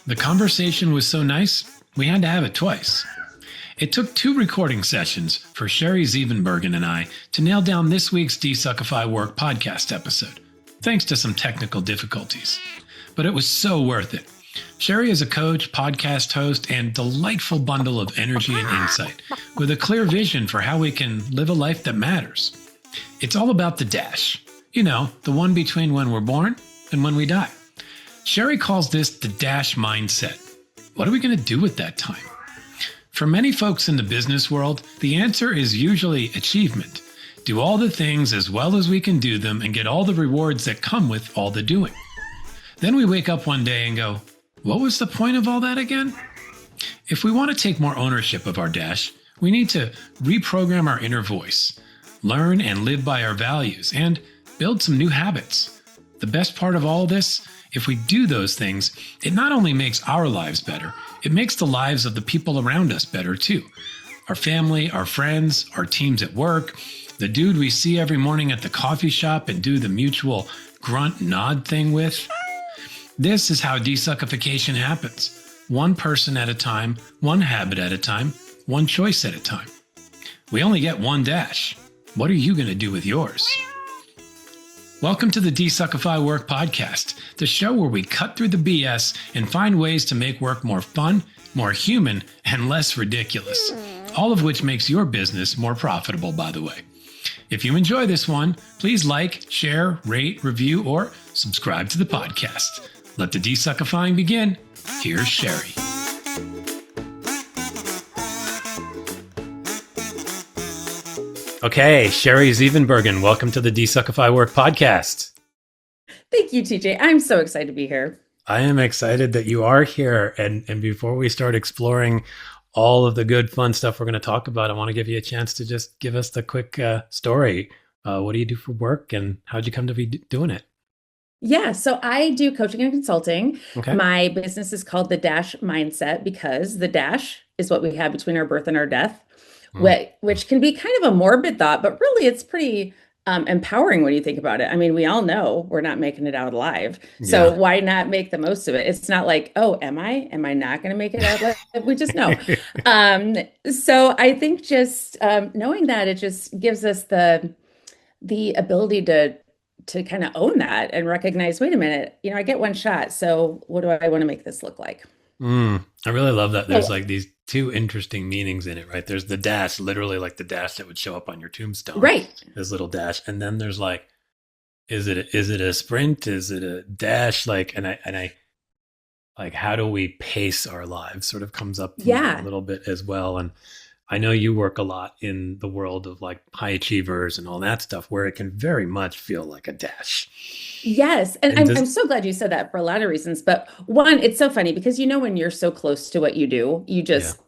The conversation was so nice, we had to have it twice. It took 2 recording sessions for Sheri Zevenbergen and I to nail down this week's DesuckifyWork podcast episode, thanks to some technical difficulties. But it was so worth it. Sheri is a coach, podcast host, and delightful bundle of energy and insight with a clear vision for how we can live a life that matters. It's all about the dash. You know, the one between when we're born and when we die. Sheri calls this the dash mindset. What are we going to do with that time? For many folks in the business world, the answer is usually achievement. Do all the things as well as we can do them and get all the rewards that come with all the doing. Then we wake up one day and go, what was the point of all that again? If we want to take more ownership of our dash, we need to reprogram our inner voice, learn and live by our values, and build some new habits. The best part of all this, if we do those things, it not only makes our lives better, it makes the lives of the people around us better too. Our family, our friends, our teams at work, the dude we see every morning at the coffee shop and do the mutual grunt nod thing with. This is how desuckification happens. One person at a time, one habit at a time, one choice at a time. We only get one dash. What are you going to do with yours? Welcome to the DesuckifyWork podcast, the show where we cut through the BS and find ways to make work more fun, more human, and less ridiculous. All of which makes your business more profitable, by the way. If you enjoy this one, please like, share, rate, review, or subscribe to the podcast. Let the desuckifying begin. Here's Sheri. Okay, Sheri Zevenbergen, welcome to the DesuckifyWork podcast. Thank you, TJ. I'm so excited to be here. I am excited that you are here. And before we start exploring all of the good, fun stuff we're going to talk about, I want to give you a chance to just give us the quick story. What do you do for work and how'd you come to be doing it? Yeah, so I do coaching and consulting. Okay. My business is called the Dash Mindset because the dash is what we have between our birth and our death, which can be kind of a morbid thought, but really it's pretty empowering when you think about it. I mean, we all know we're not making it out alive. So why not make the most of it? It's not like, oh, am I? Am I not going to make it out alive? We just know. So I think just knowing that, it just gives us the ability to kind of own that and recognize, wait a minute, I get one shot. So what do I want to make this look like? I really love that. There's like these 2 interesting meanings in it, right? There's the dash, literally like the dash that would show up on your tombstone. Right. This little dash. And then there's like, is it a sprint? Is it a dash? Like, and I like, how do we pace our lives sort of comes up a little bit as well. And I know you work a lot in the world of like high achievers and all that stuff where it can very much feel like a dash. Yes. And I'm so glad you said that for a lot of reasons. But one, it's so funny because when you're so close to what you do, you just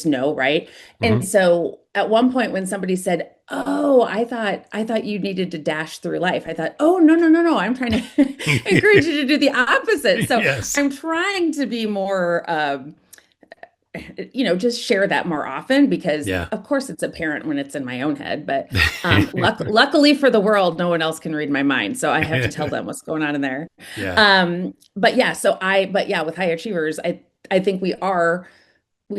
know, right? Mm-hmm. And so at one point when somebody said, oh, I thought you needed to dash through life. I thought, oh, no. I'm trying to encourage you to do the opposite. So I'm trying to be more just share that more often because of course it's apparent when it's in my own head, but luckily for the world, no one else can read my mind. So I have to tell them what's going on in there. With high achievers, I think we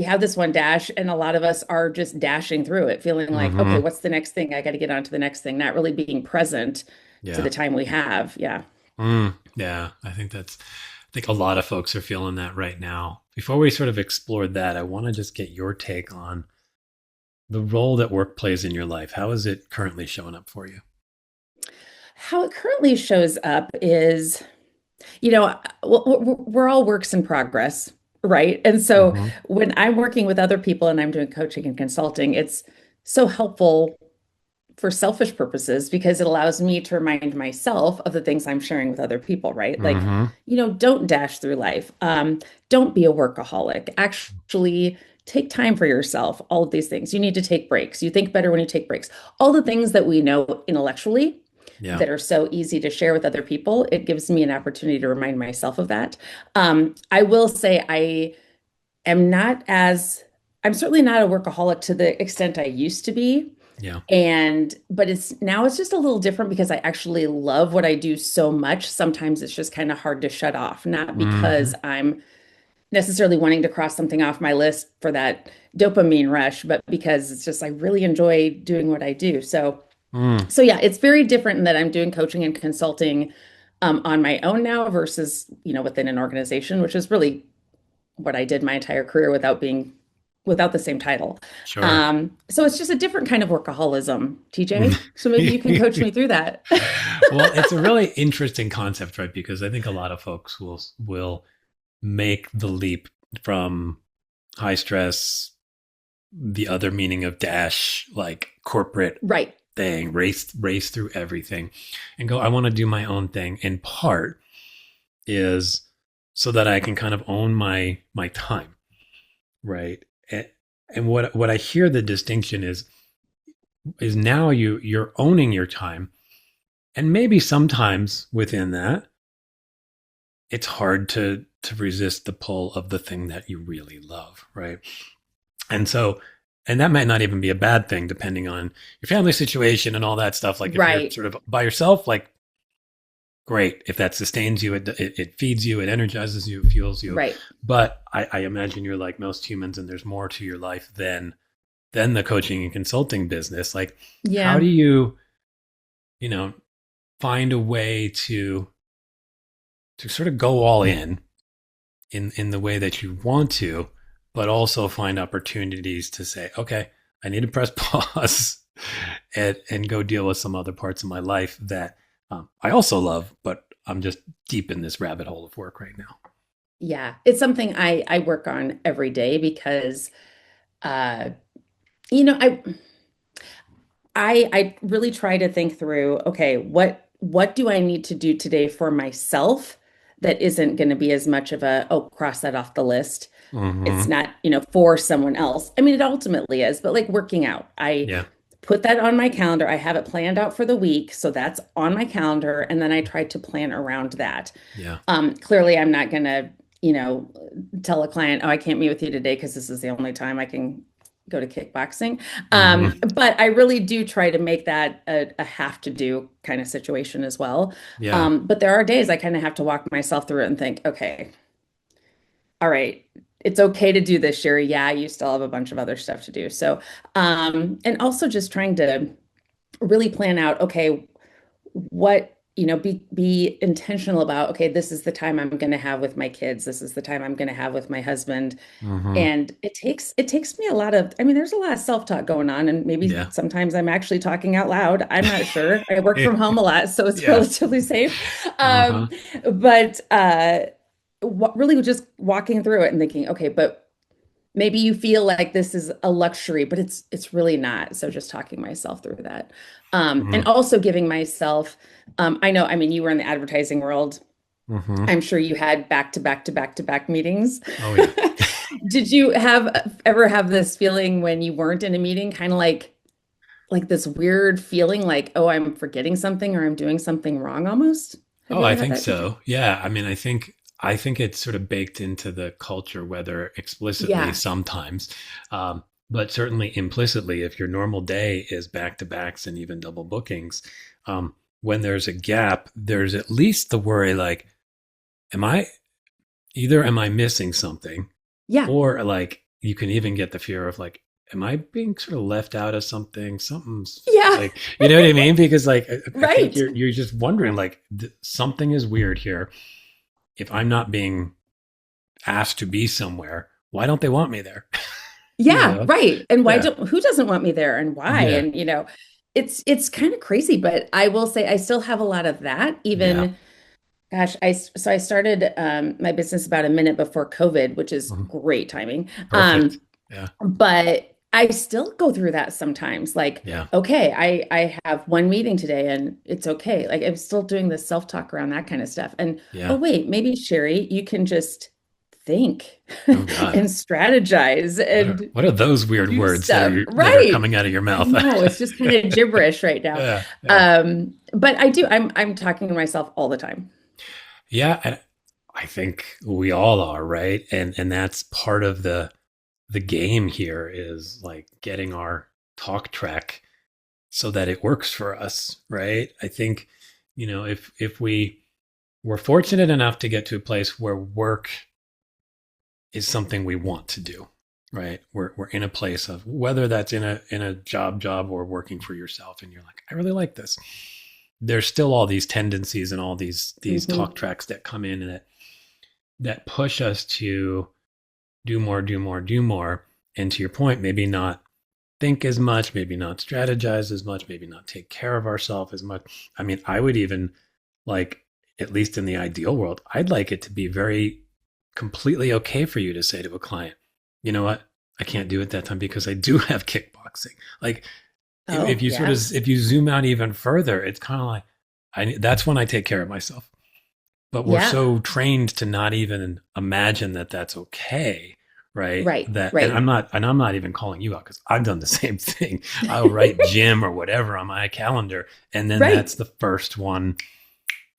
have this one dash and a lot of us are just dashing through it, feeling like, okay, what's the next thing? I got to get on to the next thing, not really being present to the time we have. I think a lot of folks are feeling that right now. Before we sort of explore that, I want to just get your take on the role that work plays in your life. How is it currently showing up for you? How it currently shows up is, we're all works in progress, right? And so when I'm working with other people and I'm doing coaching and consulting, it's so helpful for selfish purposes because it allows me to remind myself of the things I'm sharing with other people, right? Like, don't dash through life. Don't be a workaholic. Actually take time for yourself. All of these things. You need to take breaks. You think better when you take breaks. All the things that we know intellectually that are so easy to share with other people. It gives me an opportunity to remind myself of that. I will say I'm certainly not a workaholic to the extent I used to be. But it's just a little different because I actually love what I do so much. Sometimes it's just kind of hard to shut off, not because I'm necessarily wanting to cross something off my list for that dopamine rush, but because it's just I really enjoy doing what I do. Mm, So yeah, it's very different in that I'm doing coaching and consulting on my own now versus, within an organization, which is really what I did my entire career without the same title. sure. So it's just a different kind of workaholism, TJ. So maybe you can coach me through that. Well, it's a really interesting concept, right? Because I think a lot of folks will make the leap from high stress, the other meaning of dash, like corporate Right. thing, race through everything, and go, I want to do my own thing. In part is so that I can kind of own my time, right? And what I hear the distinction is now you're owning your time, and maybe sometimes within that it's hard to resist the pull of the thing that you really love, right? And so, and that might not even be a bad thing depending on your family situation and all that stuff. Like if you're Right. sort of by yourself, like great. If that sustains you, it feeds you, it energizes you, it fuels you. Right. But I imagine you're like most humans, and there's more to your life than the coaching and consulting business. Like, how Yeah. do you know, find a way to sort of go all in the way that you want to, but also find opportunities to say, okay, I need to press pause and go deal with some other parts of my life that I also love, but I'm just deep in this rabbit hole of work right now. Yeah. It's something I work on every day because uh you know, I really try to think through, okay, what do I need to do today for myself that isn't going to be as much of a, oh, cross that off the list. It's Mm-hmm. not, for someone else. I mean, it ultimately is, but like working out, I Yeah. put that on my calendar. I have it planned out for the week, so that's on my calendar, and then I try to plan around that. Yeah. Clearly, I'm not going to, you know, tell a client, oh, I can't meet with you today because this is the only time I can go to kickboxing. Mm-hmm. But I really do try to make that a have to do kind of situation as well. Yeah. But there are days I kind of have to walk myself through it and think, okay, all right, it's okay to do this, Sheri. Yeah, you still have a bunch of other stuff to do. So, and also just trying to really plan out, okay, what, be intentional about, okay, this is the time I'm going to have with my kids. This is the time I'm going to have with my husband. Mm-hmm. And it takes me a lot of, I mean, there's a lot of self-talk going on, and maybe Yeah. sometimes I'm actually talking out loud. I'm not sure. I work from home a lot, so it's Yeah. relatively safe. Uh-huh. But what really just walking through it and thinking, okay, but maybe you feel like this is a luxury, but it's really not. So just talking myself through that. And Mm-hmm. also giving myself, I know, I mean, you were in the advertising world. Mm-hmm. I'm sure you had back to back to back to back meetings. Oh yeah. Did you ever have this feeling when you weren't in a meeting, kind of like this weird feeling like, oh, I'm forgetting something or I'm doing something wrong almost? Have Oh, you I ever had think that, TJ? so. Yeah. I mean, I think it's sort of baked into the culture, whether explicitly Yeah. sometimes, but certainly implicitly. If your normal day is back to backs and even double bookings, when there's a gap, there's at least the worry like, am I am I missing something, Yeah. or like you can even get the fear of like, am I being sort of left out of something? Something's Yeah. like, you know what I mean? Because like I think Right. you're just wondering like something is weird here. If I'm not being asked to be somewhere, why don't they want me there? You Yeah, know? right. And Yeah. who doesn't want me there and why? Yeah. And it's kind of crazy, but I will say I still have a lot of that. Yeah. Even, gosh, so I started my business about a minute before COVID, which is Mhm. great timing. Perfect. Yeah. But I still go through that sometimes. Like, Yeah. okay, I have one meeting today and it's okay. Like I'm still doing the self-talk around that kind of stuff. And oh Yeah. wait, maybe Sheri, you can just think Oh God. and strategize and What are those weird do words stuff. that are Right. coming out of your I mouth? know it's just kind of gibberish right now. Yeah. Yeah. But I'm talking to myself all the time. Yeah. And I think we all are, right? And that's part of the game here is like getting our talk track so that it works for us, right? I think, if we were fortunate enough to get to a place where work is something we want to do, right? We're in a place of, whether that's in a job or working for yourself, and you're like, I really like this. There's still all these tendencies and all these talk tracks that come in and that push us to do more. And to your point, maybe not think as much, maybe not strategize as much, maybe not take care of ourselves as much. I mean, I would even, like, at least in the ideal world, I'd like it to be very completely okay for you to say to a client, you know what, I can't do it that time because I do have kickboxing. Like, if you if you zoom out even further, it's kind of like, that's when I take care of myself. But we're so trained to not even imagine that that's okay. Right. And I'm not even calling you out, because I've done the same thing. I'll write gym or whatever on my calendar, and then that's the first one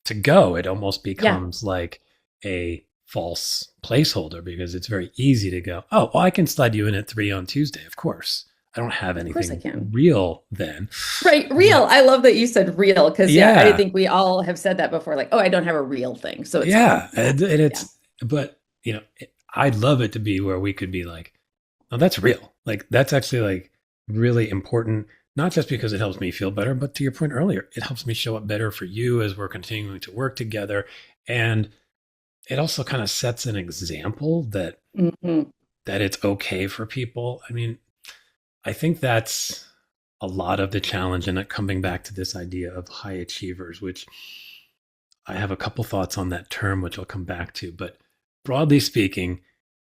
to go. It almost becomes like a false placeholder, because it's very easy to go, oh, well, I can slide you in at 3 on Tuesday. Of course. I don't have anything real then. Right. Real. I love that you said real, because I think we all have said that before. Like, oh, I don't have a real thing. So it's, but you know, I'd love it to be where we could be like, oh, that's real. Like, that's actually like really important, not just because it helps me feel better, but to your point earlier, it helps me show up better for you as we're continuing to work together. And it also kind of sets an example that, that it's okay for people. I mean, I think that's a lot of the challenge, and coming back to this idea of high achievers, which I have a couple thoughts on that term, which I'll come back to. But broadly speaking,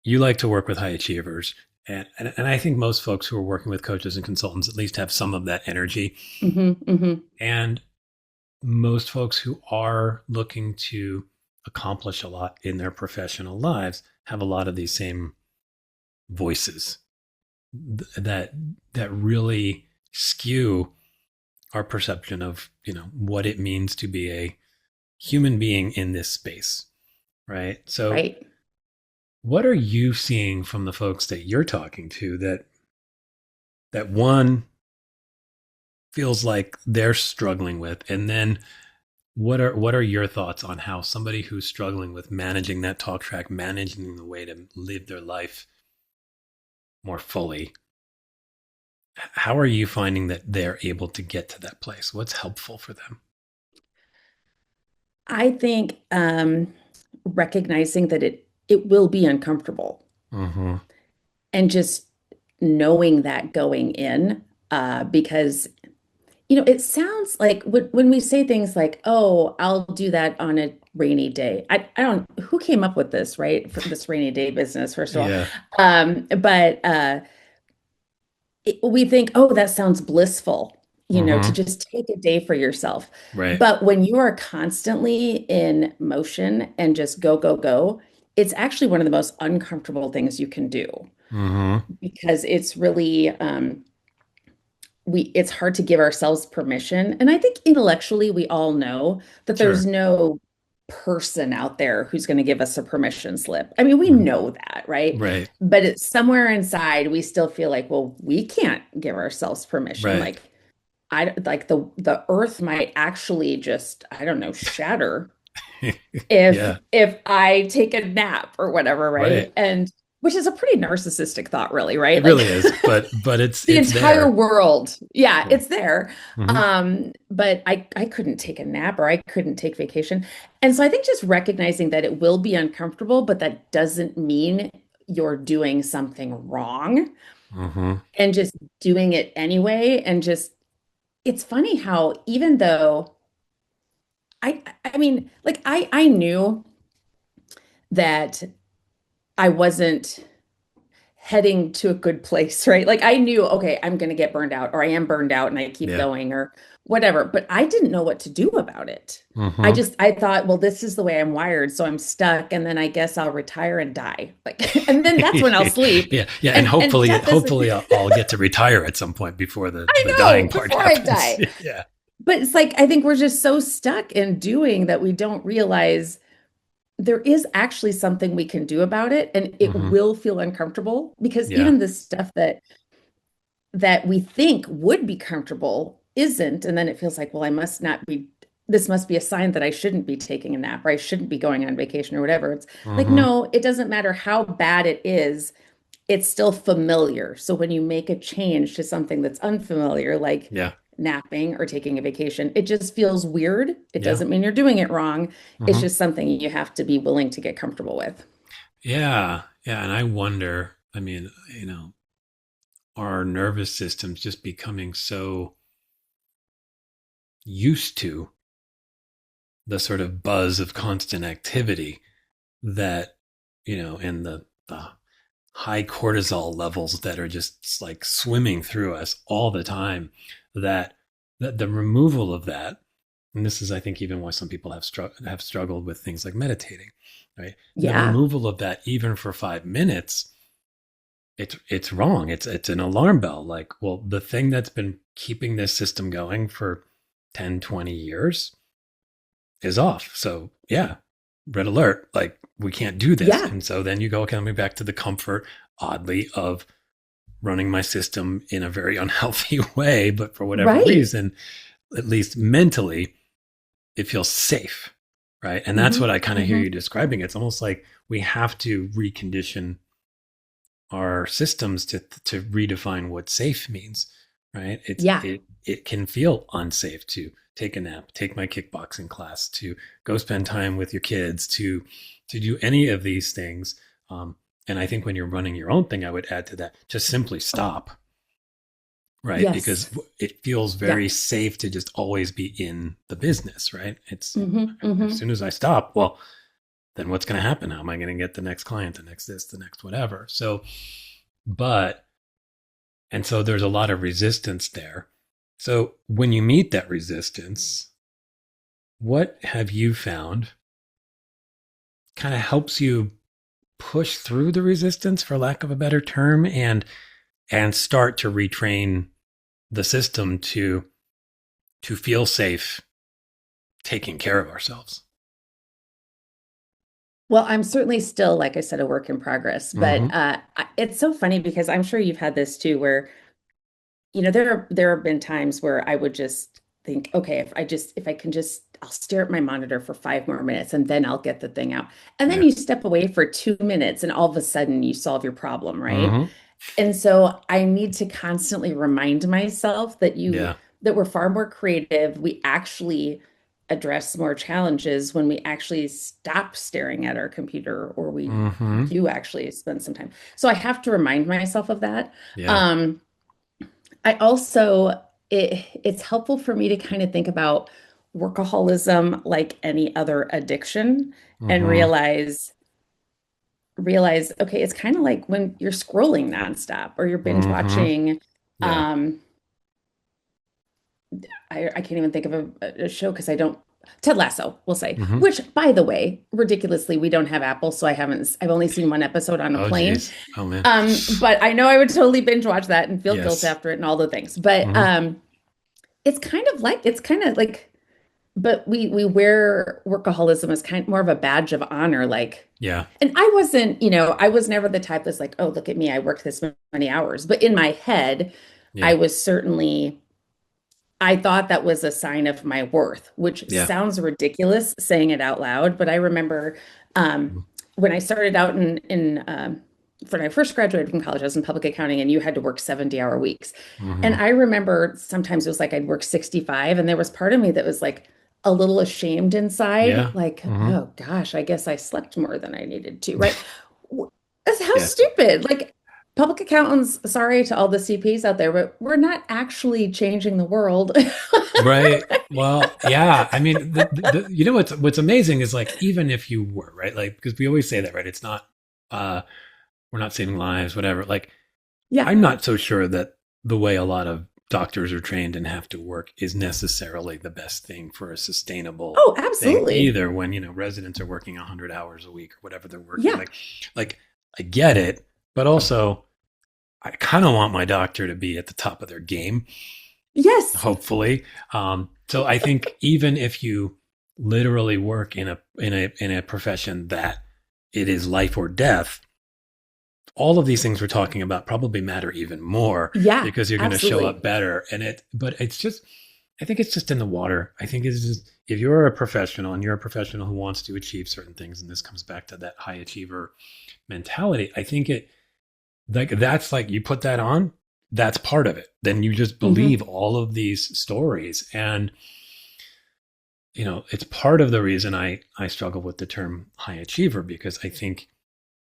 you like to work with high achievers. And I think most folks who are working with coaches and consultants at least have some of that energy. And most folks who are looking to accomplish a lot in their professional lives have a lot of these same voices that really skew our perception of, you know, what it means to be a human being in this space, right? So what are you seeing from the folks that you're talking to that one feels like they're struggling with? And then what are your thoughts on how somebody who's struggling with managing that talk track, managing the way to live their life more fully, how are you finding that they're able to get to that place? What's helpful for them? I think recognizing that it will be uncomfortable, and just knowing that going in, because, you know, it sounds like when we say things like, oh, I'll do that on a rainy day. I don't, who came up with this, right? For this rainy day business, first of all. But we think, oh, that sounds blissful, you know, to just take a day for yourself. Right. But when you are constantly in motion and just go, go, go, it's actually one of the most uncomfortable things you can do, because it's really, it's hard to give ourselves permission. And I think intellectually, we all know that there's no person out there who's going to give us a permission slip. I mean, we know that, right? Right. But it's somewhere inside, we still feel like, well, we can't give ourselves permission. Right. Like, I like the earth might actually just, I don't know, shatter if I take a nap or whatever, right? And which is a pretty narcissistic thought, really, right? It really is, but it's the it's entire there. world. Yeah, it's there. But I couldn't take a nap, or I couldn't take vacation. And so I think just recognizing that it will be uncomfortable, but that doesn't mean you're doing something wrong, and just doing it anyway. And just, it's funny how, even though I mean, like, I knew that I wasn't heading to a good place, right? Like, I knew, okay, I'm going to get burned out, or I am burned out and I keep going, or whatever, but I didn't know what to do about it. I thought, well, this is the way I'm wired, so I'm stuck, and then I guess I'll retire and die. Like, and then that's when I'll sleep. And hopefully I'll get to retire at some point before the dying part happens. I die. But it's like, I think we're just so stuck in doing that we don't realize there is actually something we can do about it, and it will feel uncomfortable, because even the stuff that we think would be comfortable isn't. And then it feels like, well, I must not be this must be a sign that I shouldn't be taking a nap or I shouldn't be going on vacation or whatever. It's like, Mm-hmm. no, it doesn't matter how bad it is. It's still familiar. So when you make a change to something that's unfamiliar, like Yeah. napping or taking a vacation, it just feels weird. It Yeah. doesn't mean you're doing it wrong. It's Mm-hmm. just something you have to be willing to get comfortable with. Yeah. Yeah. And I wonder, I mean, our nervous system's just becoming so used to the sort of buzz of constant activity that, and the high cortisol levels that are just like swimming through us all the time, that the removal of that, and this is, I think, even why some people have struggled with things like meditating, right? The Yeah. removal of that, even for 5 minutes, it's wrong. It's an alarm bell. Like, well, the thing that's been keeping this system going for 10, 20 years is off. So yeah, red alert. Like, we can't do this. Yeah. And so then you go coming back to the comfort, oddly, of running my system in a very unhealthy way, but for whatever Right. reason, at least mentally, it feels safe. Right. And that's what Hmm. I kind of hear Hmm. you describing. It's almost like we have to recondition our systems to redefine what safe means, right? Yeah. It can feel unsafe to take a nap, take my kickboxing class, to go spend time with your kids, to do any of these things. And I think when you're running your own thing, I would add to that, just simply stop, right? Yes. Because it feels Yeah. very safe to just always be in the business, right? It's Hmm. as Hmm. soon as I stop, well, then what's going to happen? How am I going to get the next client, the next this, the next whatever? So, but, and so there's a lot of resistance there. So when you meet that resistance, what have you found kind of helps you push through the resistance, for lack of a better term, and start to retrain the system to feel safe taking care of ourselves? Well, I'm certainly still, like I said, a work in progress, but Mm-hmm. it's so funny because I'm sure you've had this too, where there have been times where I would just think, okay, if I can just I'll stare at my monitor for 5 more minutes and then I'll get the thing out. And then Yeah. you step away for 2 minutes and all of a sudden you solve your problem, right? Mm-hmm. And so I need to constantly remind myself Yeah. that we're far more creative. We actually address more challenges when we actually stop staring at our computer or we Mm-hmm. do actually spend some time. So I have to remind myself of that. Yeah. Um, I also it's helpful for me to kind of think about workaholism like any other addiction and Mm-hmm. realize, okay, it's kind of like when you're scrolling nonstop or you're binge Mm-hmm. watching. Yeah. Um, I can't even think of a show because I don't. Ted Lasso, we'll say, Mm-hmm. which, by the way, ridiculously, we don't have Apple, so I've only seen one episode on a Oh, plane. geez. Oh, man. But I know I would totally binge watch that and feel guilt Yes. after it and all the things. But Mm-hmm. it's kind of like, but we wear workaholism as kind of more of a badge of honor, like. Yeah. And I wasn't, I was never the type that's like, oh, look at me, I worked this many hours. But in my head, I Yeah. was certainly, I thought that was a sign of my worth, which Yeah. sounds ridiculous saying it out loud. But I remember um, when I started out when I first graduated from college, I was in public accounting and you had to work 70-hour weeks. And Mm-hmm. I remember sometimes it was like I'd work 65, and there was part of me that was like a little ashamed inside, Yeah. like, Mm-hmm. oh gosh, I guess I slept more than I needed to, right? That's how Yeah. stupid. Like public accountants, sorry to all the CPs out there, but we're not actually changing the world. Right. Well, yeah. I mean, what's amazing is, like, even if you were, right, like, because we always say that, right? It's not, uh, we're not saving lives, whatever. Like, Yeah. I'm not so sure that the way a lot of doctors are trained and have to work is necessarily the best thing for a sustainable Oh, thing absolutely. either. When, residents are working 100 hours a week or whatever they're working, Yeah. like I get it, but also I kind of want my doctor to be at the top of their game, Yes. hopefully. So I think even if you literally work in a profession that it is life or death, all of these things we're talking about probably matter even more Yeah, because you're going to show absolutely. up better. But it's just, I think it's just in the water. I think it's just, if you're a professional and you're a professional who wants to achieve certain things, and this comes back to that high achiever mentality, I think it, like, that's like, you put that on, that's part of it. Then you just believe all of these stories. And, it's part of the reason I struggle with the term high achiever, because I think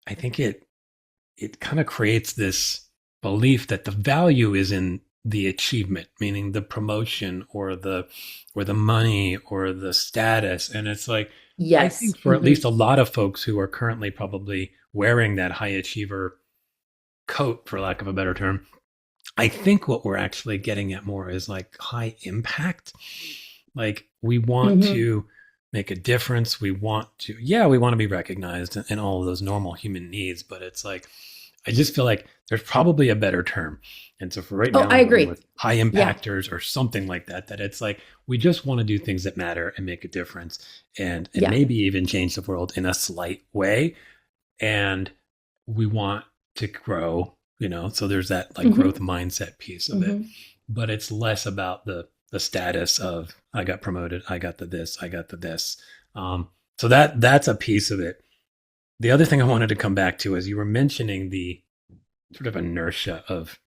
it kind of creates this belief that the value is in the achievement, meaning the promotion or the money or the status. And it's like, I Yes. think for at least a lot of folks who are currently probably wearing that high achiever coat, for lack of a better term, I think what we're actually getting at more is like high impact. Like, we want to make a difference. We want to, yeah, we want to be recognized and all of those normal human needs. But it's like, I just feel like there's probably a better term. And so for right now, I I'm going agree. with high impactors or something like that, that it's like, we just want to do things that matter and make a difference, and maybe even change the world in a slight way. And we want to grow, so there's that like growth mindset piece of it. But it's less about the status of, I got promoted, I got the this, I got the this. So that's a piece of it. The other thing I wanted to come back to is, you were mentioning the sort of inertia of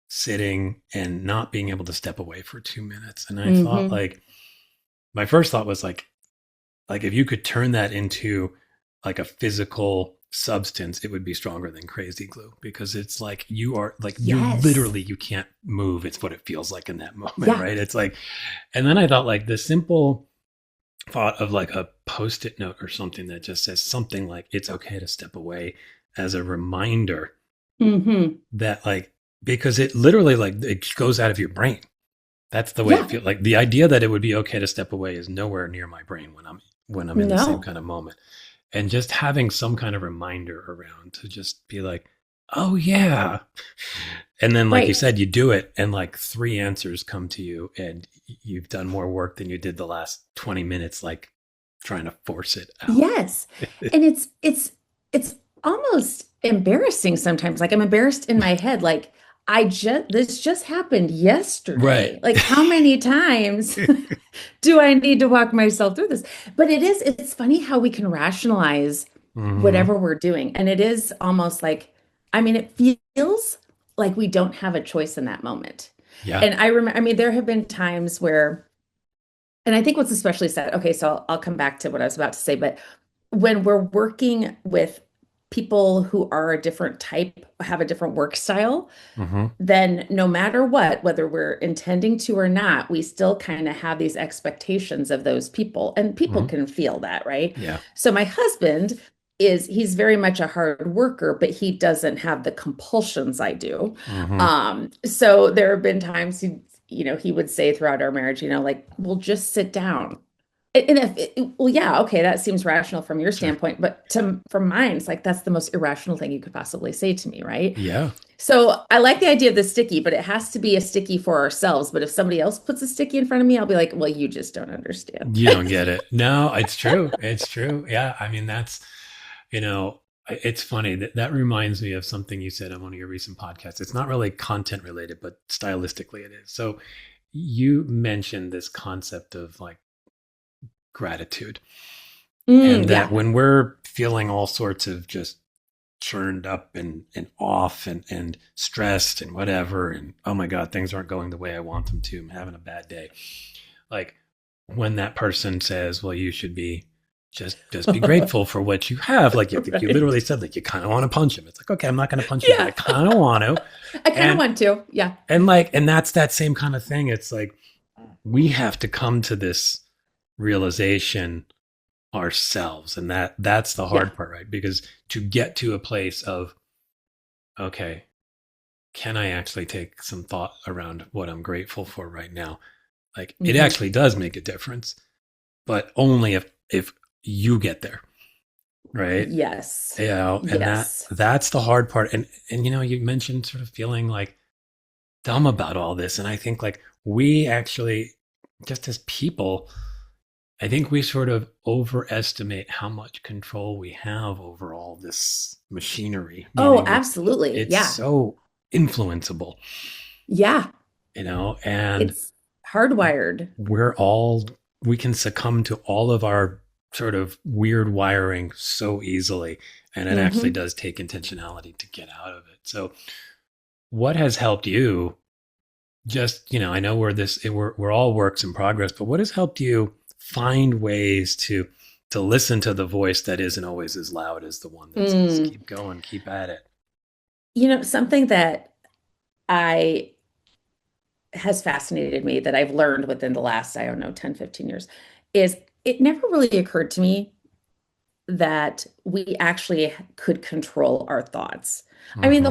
sitting and not being able to step away for 2 minutes. And I thought, like, my first thought was like if you could turn that into like a physical substance, it would be stronger than crazy glue, because it's like, you are like, you literally, you can't move. It's what it feels like in that moment. Right. It's like, and then I thought, like, the simple thought of like a post-it note or something that just says something like, it's okay to step away, as a reminder that, like, because it literally, like, it goes out of your brain. That's the way I feel. Like, the idea that it would be okay to step away is nowhere near my brain when I'm in the same kind of moment. And just having some kind of reminder around to just be like, oh yeah. And then, like you said, you do it, and like 3 answers come to you, and you've done more work than you did the last 20 minutes, like trying to force it out. Yes. And it's almost embarrassing sometimes. Like, I'm embarrassed in my head. Like, this just happened yesterday. Right. Like, how many times do I need to walk myself through this? But it's funny how we can rationalize whatever we're doing. And it is almost like, I mean, it feels like we don't have a choice in that moment. Yeah. And I mean, there have been times where, and I think what's especially sad, okay, so I'll come back to what I was about to say, but when we're working with people who are a different type, have a different work style, then no matter what, whether we're intending to or not, we still kind of have these expectations of those people, and people can feel that, right? Yeah. So my husband he's very much a hard worker, but he doesn't have the compulsions I do. So there have been times he would say throughout our marriage, like, we'll just sit down. And well, yeah, okay, that seems rational from your standpoint, but from mine, it's like, that's the most irrational thing you could possibly say to me, right? Yeah. So I like the idea of the sticky, but it has to be a sticky for ourselves. But if somebody else puts a sticky in front of me, I'll be like, well, you just don't understand. You don't get it. No, it's true. It's true. Yeah. I mean, that's, it's funny that reminds me of something you said on one of your recent podcasts. It's not really content related, but stylistically it is. So you mentioned this concept of like gratitude, and that when we're feeling all sorts of just churned up and off and stressed and whatever, and oh my God, things aren't going the way I want them to, I'm having a bad day. Like, when that person says, well, you should be just be grateful for what you have. Like, you literally said, like, you kind of want to punch him. It's like, okay, I'm not going to punch you, but I kind of want to. I kind of want to. Yeah. And that's that same kind of thing. It's like, we have to come to this realization ourselves. And that's the hard part, right? Because to get to a place of, okay, can I actually take some thought around what I'm grateful for right now? Like, it actually does make a difference, but only if you get there. Right. Yes. And that's the hard part. And you mentioned sort of feeling like dumb about all this. And I think, like, we actually, just as people, I think we sort of overestimate how much control we have over all this machinery. Oh, absolutely. It's so influenceable. Yeah. And it's hardwired. We can succumb to all of our sort of weird wiring so easily. And it actually does take intentionality to get out of it. So what has helped you just, I know we're all works in progress, but what has helped you find ways to listen to the voice that isn't always as loud as the one that says, keep going, keep at it? Something that has fascinated me that I've learned within the last, I don't know, 10, 15 years is it never really occurred to me that we actually could control our thoughts. I mean,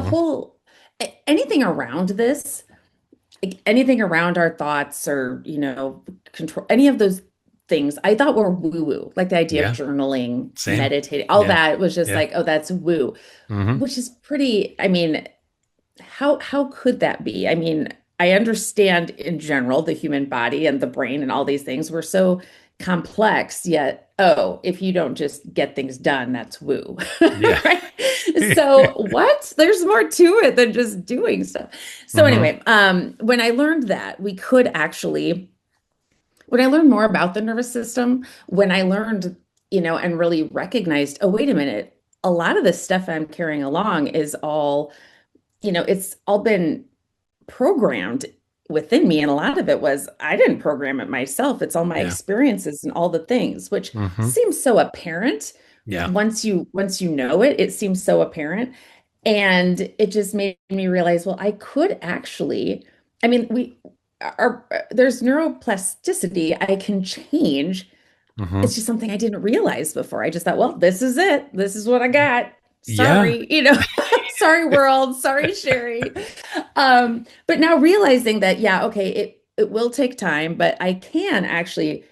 anything around this, anything around our thoughts or, control any of those things I thought were woo-woo, like the idea of journaling, meditating, all that was just like, oh, that's woo, which is pretty, I mean, how could that be? I mean, I understand in general the human body and the brain and all these things were so complex, yet, if you don't just get things done, that's woo. Yeah. Right? So what? There's more to it than just doing stuff. So anyway, when I learned that we could actually, when I learned more about the nervous system, when I learned, and really recognized, oh, wait a minute, a lot of the stuff I'm carrying along is all, it's all been programmed within me. And a lot of it was, I didn't program it myself. It's all my experiences and all the things, which seems so apparent. Yeah. Once you know it, it seems so apparent. And it just made me realize, well, I could actually, I mean, there's neuroplasticity. I can change. It's just something I didn't realize before. I just thought, well, this is it. This is what I got. Sorry, sorry world. Sorry, Sheri. But now realizing that, okay, it will take time, but I can actually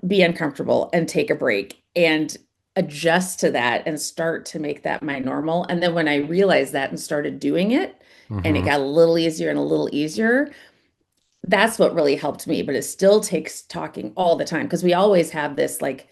be uncomfortable and take a break and adjust to that and start to make that my normal. And then when I realized that and started doing it, and it got a little easier and a little easier, that's what really helped me. But it still takes talking all the time because we always have this like,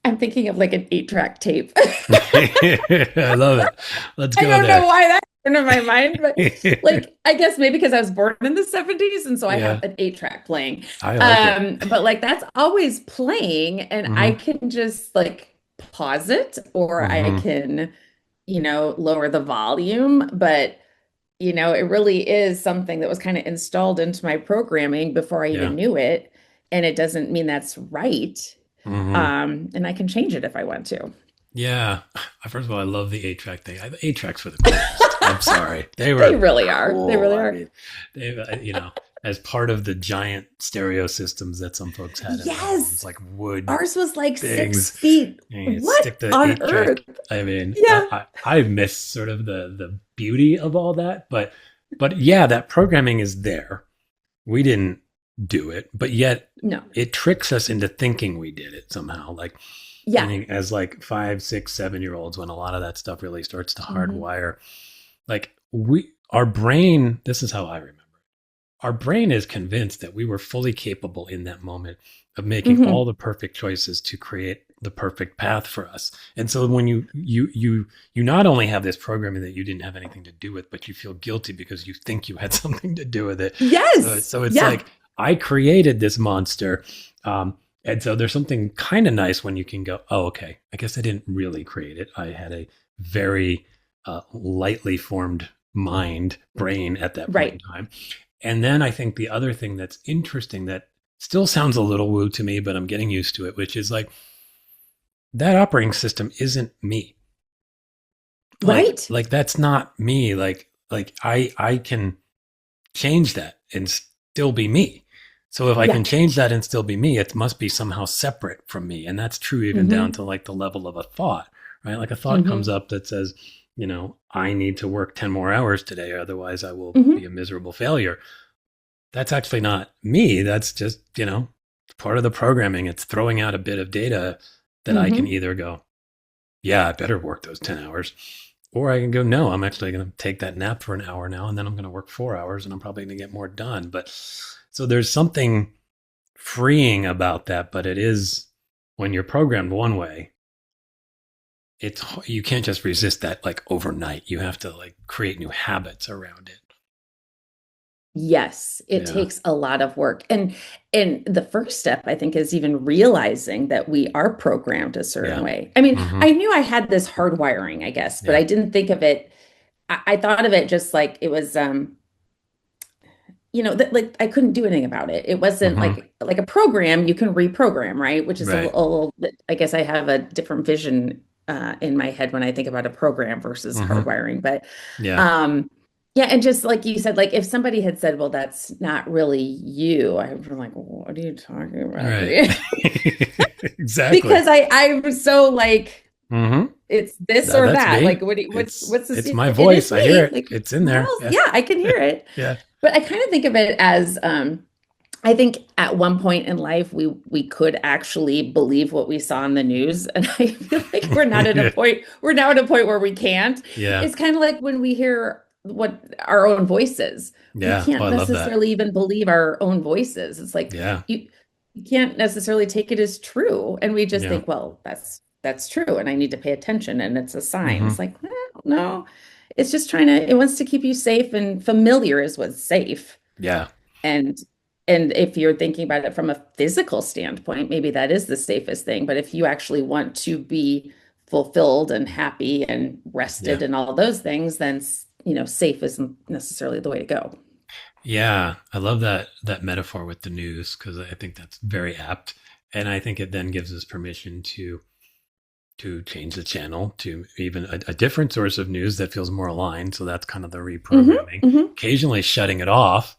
I'm thinking of like an 8-track tape. I love it. Let's go there. I don't know why that came into my mind, but like, I guess maybe because I was born in the 70s. And so I have an 8-track playing. I like it. But like, that's always playing and I can just like pause it or I can, lower the volume. But, it really is something that was kind of installed into my programming before I even knew it. And it doesn't mean that's right. And I can change it if I want to. Yeah. First of all, I love the 8-track thing. 8-tracks for the coolest. I'm sorry. They really are. Cool. They really are. I mean, as part of the giant stereo systems that some folks had. Yes. It's like wood. Ours was like things. 6 feet. What stick the on earth? I mean, I miss sort of the beauty of all that. But yeah, that programming is there. We didn't do it, but yet it tricks us into thinking we did it somehow. Like, as like 5, 6, 7-year-olds, when a lot of that stuff really starts to hardwire, like our brain, this is how I remember it. Our brain is convinced that we were fully capable in that moment of making all the perfect choices to create the perfect path for us. And so when you not only have this programming that you didn't have anything to do with, but you feel guilty because you think you had something to do with it. Yes. So it's like, I created this monster. And so there's something kind of nice when you can go, oh, okay, I guess I didn't really create it. I had a very lightly formed brain at that point in time. And then I think the other thing that's interesting that still sounds a little woo to me, but I'm getting used to it, which is like that operating system isn't me. Right. Like that's not me. Like I can change that and still be me. So if I can change that and still be me, it must be somehow separate from me. And that's true even down to like the level of a thought, right? Like a thought comes up that says, I need to work 10 more hours today, otherwise I will be a miserable failure. That's actually not me. That's just, part of the programming. It's throwing out a bit of data that I can either go, yeah, I better work those 10 hours. Or I can go, no, I'm actually going to take that nap for an hour now, and then I'm going to work 4 hours, and I'm probably going to get more done. But so there's something freeing about that, but it is when you're programmed one way, you can't just resist that like overnight. You have to like create new habits around it. Yes, it Yeah. takes a lot of work. And the first step, I think, is even realizing that we are programmed a certain Yeah. way. I mean, Hmm. I knew I had this hardwiring, I guess, but Yeah. I didn't think of it. I thought of it just like it was that like I couldn't do anything about it. It wasn't Hmm. like a program you can reprogram, right? Which is a Right. little bit, I guess I have a different vision in my head when I think about a program versus Hmm. hardwiring. But Yeah. um yeah, and just like you said, like if somebody had said, well, that's not really you, I would be like, what are you talking about? Right. Exactly. Because I'm so like Hmm. it's this or That's that. Like me. what do you, It's what's it's this? my It is voice. I hear me. it. Like It's in what there. else? Yeah. Yeah, I can hear it. Yeah. But I kind of think of it as I think at one point in life we could actually believe what we saw in the news. And I feel like Yeah. we're now at a point where we can't. Yeah. It's kind of like when we hear what our own voices. We Yeah. Oh, can't I love that. necessarily even believe our own voices. It's like Yeah. you can't necessarily take it as true. And we just Yeah. think, well, that's true, and I need to pay attention, and it's a sign. It's Hmm. like, no, it's just it wants to keep you safe, and familiar is what's safe. Yeah. And if you're thinking about it from a physical standpoint, maybe that is the safest thing. But if you actually want to be fulfilled and happy and Yeah. rested and all those things, then safe isn't necessarily the way to go. Yeah. I love that metaphor with the news because I think that's very apt. And I think it then gives us permission to change the channel to even a different source of news that feels more aligned. So that's kind of the Hmm. reprogramming. Hmm. Occasionally shutting it off,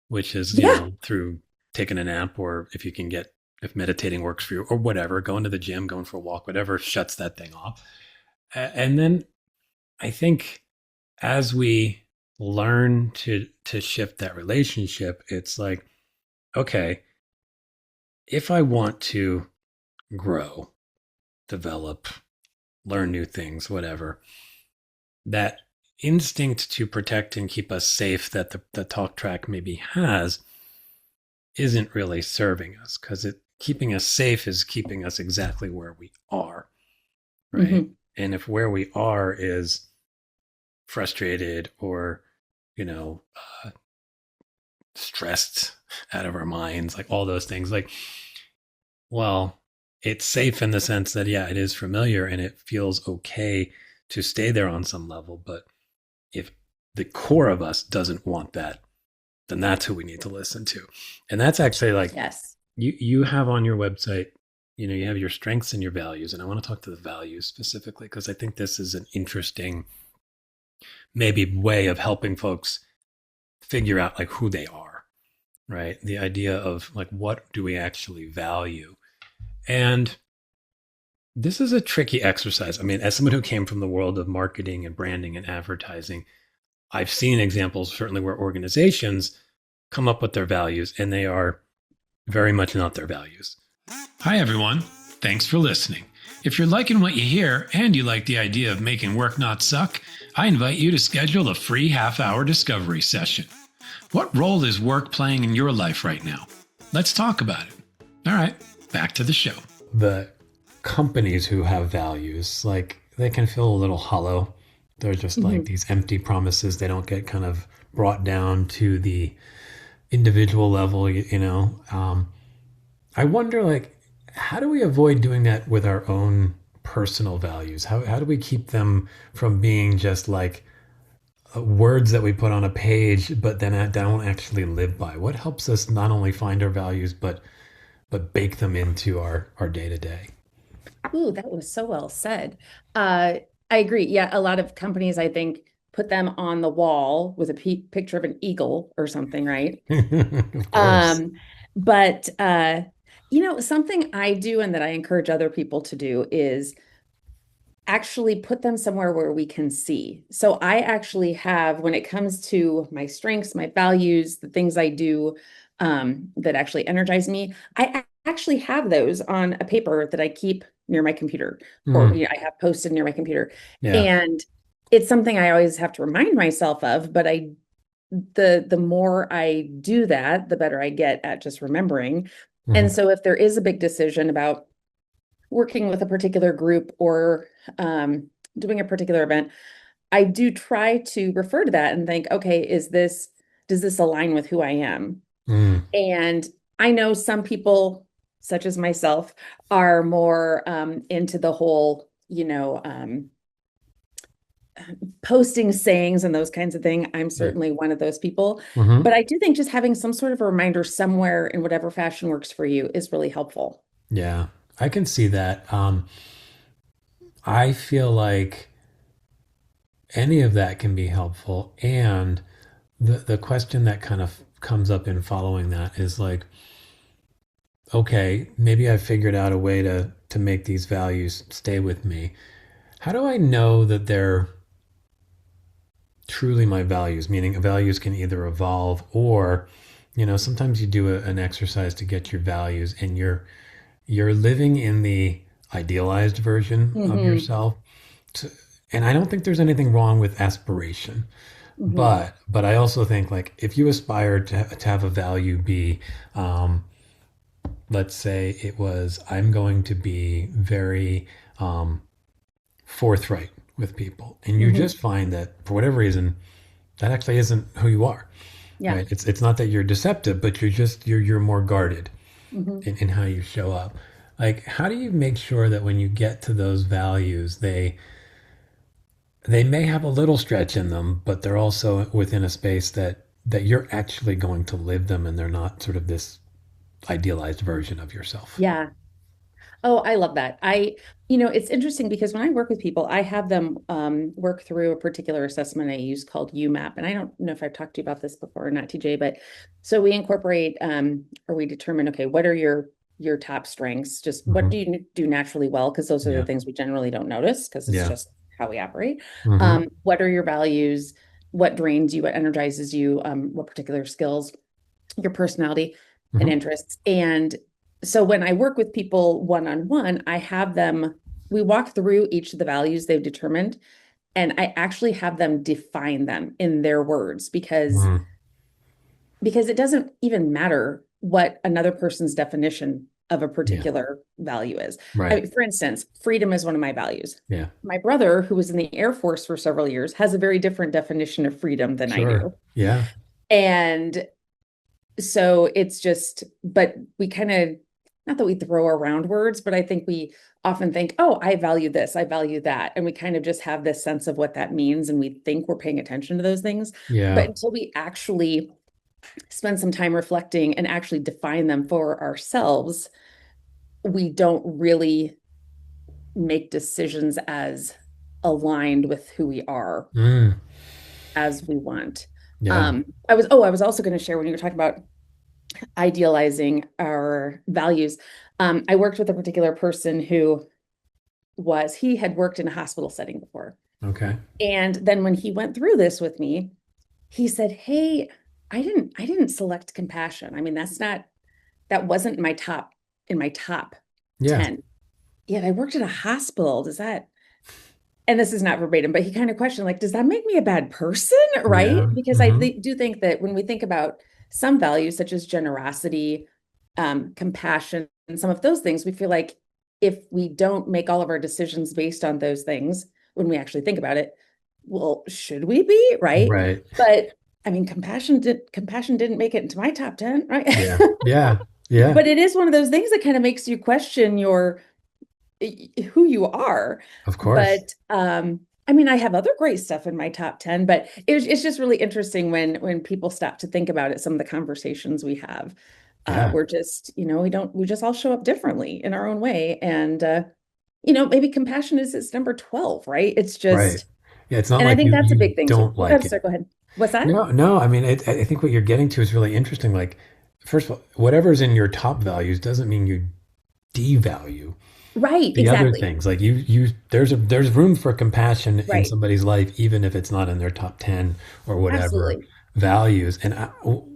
which is, Yeah. through taking a nap or if meditating works for you or whatever, going to the gym, going for a walk, whatever shuts that thing off. And then I think as we learn to shift that relationship, it's like, okay, if I want to grow, develop, learn new things, whatever, that instinct to protect and keep us safe that the talk track maybe has isn't really serving us because it keeping us safe is keeping us exactly where we are, right? Hmm. And if where we are is frustrated or you know uh, stressed out of our minds, like all those things, like, well, it's safe in the sense that yeah, it is familiar and it feels okay to stay there on some level, but if the core of us doesn't want that, then that's who we need to listen to. And that's actually like Yes. you have on your website, you have your strengths and your values. And I want to talk to the values specifically because I think this is an interesting maybe way of helping folks figure out like who they are, right? The idea of like what do we actually value? And this is a tricky exercise. I mean, as someone who came from the world of marketing and branding and advertising, I've seen examples certainly where organizations come up with their values and they are very much not their values. Hi, everyone. Thanks for listening. If you're liking what you hear and you like the idea of making work not suck, I invite you to schedule a free half-hour discovery session. What role is work playing in your life right now? Let's talk about it. All right, back to the show. The companies who have values, like they can feel a little hollow. They're just like Hmm. these empty promises. They don't get kind of brought down to the individual level, I wonder, like, how do we avoid doing that with our own personal values? How do we keep them from being just like words that we put on a page, but then don't actually live by? What helps us not only find our values, but bake them into our day to day? Ooh, that was so well said. I agree. Yeah, a lot of companies, I think, put them on the wall with a picture of an eagle or something, right? Of course. Um, but something I do and that I encourage other people to do is actually put them somewhere where we can see. So I actually have, when it comes to my strengths, my values, the things I do that actually energize me, I actually have those on a paper that I keep near my computer, or Mm, I have posted near my computer. yeah. And it's something I always have to remind myself of, but the more I do that, the better I get at just remembering. And Mhm. so if there is a big decision about working with a particular group or doing a particular event, I do try to refer to that and think, okay, is this does this align with who I am? Mm. And I know some people, such as myself, are more into the whole, posting sayings and those kinds of things. I'm Yeah. certainly one of those people. Hmm. But I do think just having some sort of a reminder somewhere in whatever fashion works for you is really helpful. Yeah, I can see that. I feel like any of that can be helpful. And the question that kind of comes up in following that is like, okay, maybe I've figured out a way to make these values stay with me. How do I know that they're truly my values? Meaning values can either evolve or, sometimes you do an exercise to get your values and you're living in the idealized version of Hmm. yourself. And I don't think there's anything wrong with aspiration. Hmm. But I also think like if you aspire to have a value be, let's say it was I'm going to be very um, forthright with people, and you Hmm. just find that for whatever reason that actually isn't who you are, Yeah. right? It's not that you're deceptive, but you're more guarded Hmm. in how you show up. Like, how do you make sure that when you get to those values, they may have a little stretch in them, but they're also within a space that you're actually going to live them, and they're not sort of this idealized version of yourself. Yeah. Oh, I love that. It's interesting because when I work with people, I have them work through a particular assessment I use called UMAP. And I don't know if I've talked to you about this before or not, TJ, but so we incorporate or we determine, okay, what are your top strengths? Just what do Hmm. you do naturally well? Because those are the Yeah. things we generally don't notice because it's Yeah. just how we operate. Hmm. What are your values? What drains you? What energizes you? What particular skills? Your personality and Hmm. interests. And so when I work with people one on one, we walk through each of the values they've determined, and I actually have them define them in their words Hmm. because it doesn't even matter what another person's definition of a Yeah. particular value is. Right. For instance, freedom is one of my values. Yeah. My brother, who was in the Air Force for several years, has a very different definition of freedom than I Sure. do. Yeah. And so it's just, but we kind of, not that we throw around words, but I think we often think, oh, I value this, I value that. And we kind of just have this sense of what that means. And we think we're paying attention to those things. But Yeah. until we actually spend some time reflecting and actually define them for ourselves, we don't really make decisions as aligned with who we are Mm. as we want. Yeah. I was also going to share when you were talking about idealizing our values. I worked with a particular person he had worked in a hospital setting before. Okay. And then when he went through this with me, he said, "Hey, I didn't select compassion. I mean, that wasn't in my top Yeah. 10. Yet I worked at a hospital. Does that, and this is not verbatim, but he kind of questioned, like, does that make me a bad person? Right? Yeah. Because Hmm. do think that when we think about some values, such as generosity, compassion, and some of those things, we feel like if we don't make all of our decisions based on those things, when we actually think about it, well, should we be? Right? Right. But I mean, compassion didn't make it into my top 10, right? Yeah. Yeah. Yeah. But it is one of those things that kind of makes you question who you are. Of course. But I mean, I have other great stuff in my top 10, but it's just really interesting when people stop to think about it, some of the conversations we have. Yeah. We're just, we just all show up differently in our own way. And maybe compassion is its number 12, right? It's Right. just, Yeah. It's not and I like think that's a you big thing too. don't Oh, I'm like it. sorry, go ahead. What's that? No, no. I mean, I think what you're getting to is really interesting. Like, first of all, whatever's in your top values doesn't mean you devalue Right, the other exactly. things. Like there's room for compassion in Right. somebody's life, even if it's not in their top 10 or whatever Absolutely. values. And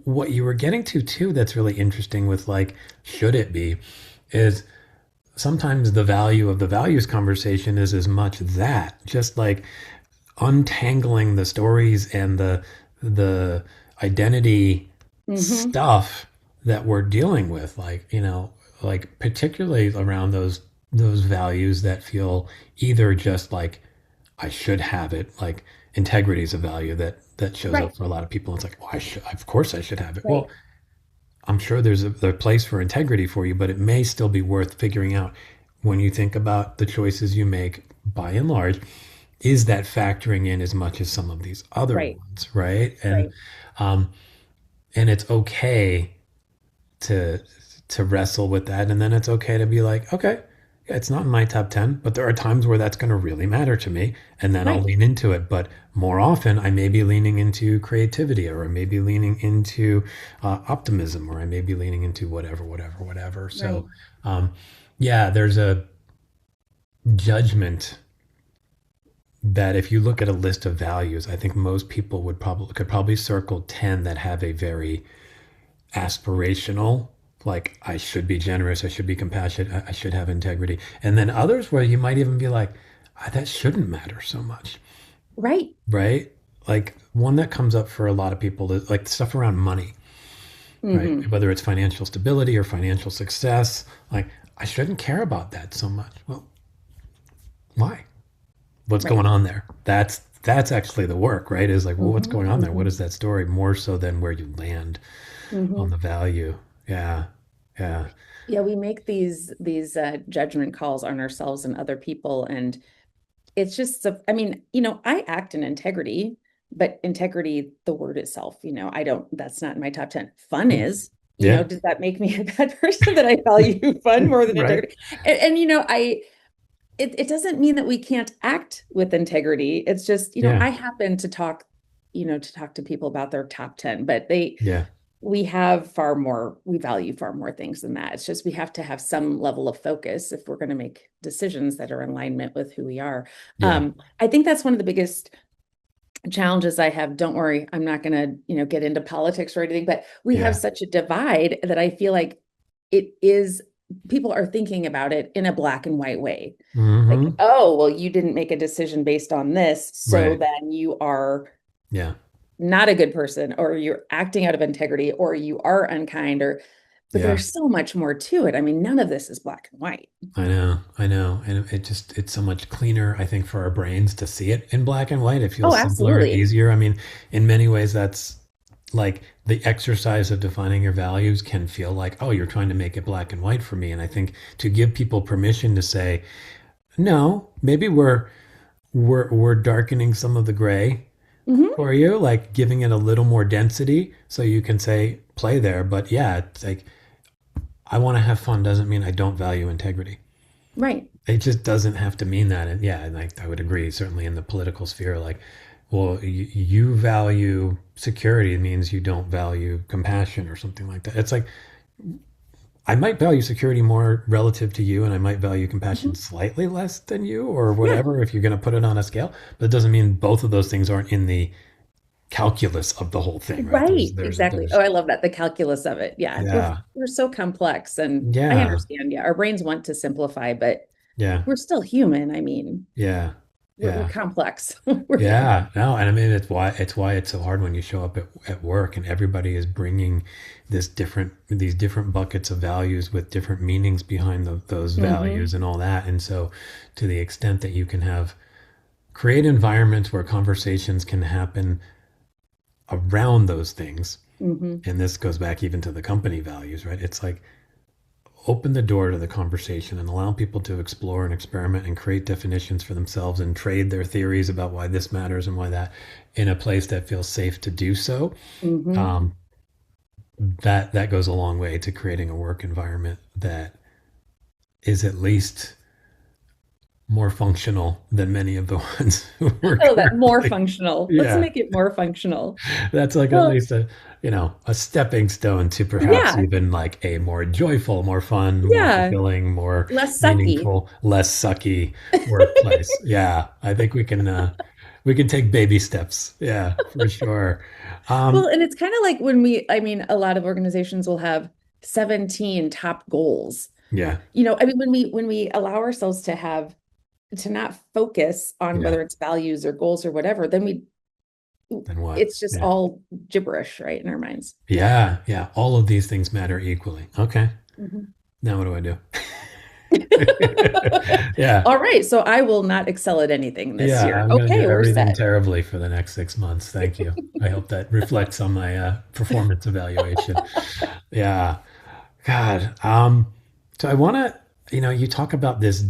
what you were getting to too, that's really interesting with like, should it be, is sometimes the value of the values conversation is as much that just like untangling the stories and the identity Hmm. stuff that we're dealing with, like like particularly around those values that feel either just like I should have it. Like integrity is a value that shows Right, up for a lot of people. It's like, well, I should, of course I should have it. right, Well, I'm sure there's a place for integrity for you, but it may still be worth figuring out when you think about the choices you make by and large, is that factoring in as much as some of these other right, ones, right? right, Um, and it's okay to to wrestle with that, and then it's okay to be like, okay, yeah, it's not in my top 10, but there are times where that's going to really matter to me, and then I'll right, lean into it. But more often I may be leaning into creativity, or I may be leaning into optimism, or I may be leaning into whatever. right. So yeah, there's a judgment that if you look at a list of values, I think most people could probably circle 10 that have a very aspirational, like I should be generous, I should be compassionate, I should have integrity. And then others where you might even be like, that shouldn't matter so much, Right. right? Like one that comes up for a lot of people is like stuff around money, right? Hmm. Whether it's financial stability or financial success, like I shouldn't care about that so much. Well, why? What's Right. going on there? That's actually the work, right? Is like, well, what's Hmm. going on there? What Hmm. is that story? More so than where you land on Hmm. the value. Yeah. Yeah. Yeah, we make these judgment calls on ourselves and other people, and it's just I mean, I act in integrity, but integrity, the word itself, I don't, that's not in my top 10. Fun Mm. is, Yeah. does that make me a bad person that I value fun more than Right. integrity? And it doesn't mean that we can't act with integrity. It's just, Yeah. I happen to talk to people about their top 10, but Yeah. we value far more things than that. It's just we have to have some level of focus if we're going to make decisions that are in alignment with who we are. Yeah. I think that's one of the biggest challenges I have. Don't worry, I'm not going to, get into politics or anything, but we have Yeah. such a divide that I feel like it is people are thinking about it in a black and white way. Like, Hmm. oh, well, you didn't make a decision based on this, so Right. then you are Yeah. not a good person, or you're acting out of integrity, or you are unkind, but Yeah. there's so much more to it. I mean, none of this is black and white. I know. I know. And it's so much cleaner, I think, for our brains to see it in black and white. It Oh, feels simpler and absolutely. easier. I mean, in many ways, that's like the exercise of defining your values can feel like, oh, you're trying to make it black and white for me. And I think to give people permission to say, no, maybe we're darkening some of the gray Hmm. for you, like giving it a little more density so you can say play there. But yeah, it's like I want to have fun doesn't mean I don't value integrity. Right. It just doesn't have to mean that. And yeah, like I would agree, certainly in the political sphere, like, well, you value security means you don't value compassion or something like that. It's like I might value security more relative to you, and I might value compassion Hmm. slightly less than you, or Yeah. whatever, if you're going to put it on a scale. But it doesn't mean both of those things aren't in the calculus of the whole thing, right? Right. Exactly. Oh, I love that. The calculus of it. Yeah. We're Yeah, we're so complex, and I yeah, understand. Yeah. Our brains want to simplify, but yeah, we're still human. I mean, yeah, we're yeah. complex. Yeah, no, and I mean it's why it's so hard when you show up at work and everybody is bringing these different buckets of values with different meanings behind those Hmm. values and all that. And so, to the extent that you can create environments where conversations can happen around those things, Hmm. and this goes back even to the company values, right? It's like open the door to the conversation and allow people to explore and experiment and create definitions for themselves and trade their theories about why this matters and why that in a place that feels safe to do so. Hmm. Um, that goes a long way to creating a work environment that is at least more functional than many of the ones who we're Oh, that more currently. functional. Let's Yeah, make it more functional. that's like at Well, least a stepping stone to perhaps yeah, even like a more joyful, more fun, more yeah, fulfilling, more less sucky. meaningful, less sucky workplace. Yeah, I think we can take baby steps. Yeah, for sure. Well, Um, and it's kind of like I mean, a lot of organizations will have 17 top goals. yeah, I mean, when we allow ourselves to not focus on yeah. whether it's values or goals or whatever, then Then what? it's just Yeah, all gibberish, right, in our minds. yeah, yeah. All of these things matter equally. Okay, Hmm. now what do I do? Yeah. All right, so I will not excel at anything this Yeah, year. I'm going to Okay, do we're everything set. terribly for the next 6 months. Thank you. I hope that reflects on my performance evaluation. Yeah. God. So I want to, you talk about this,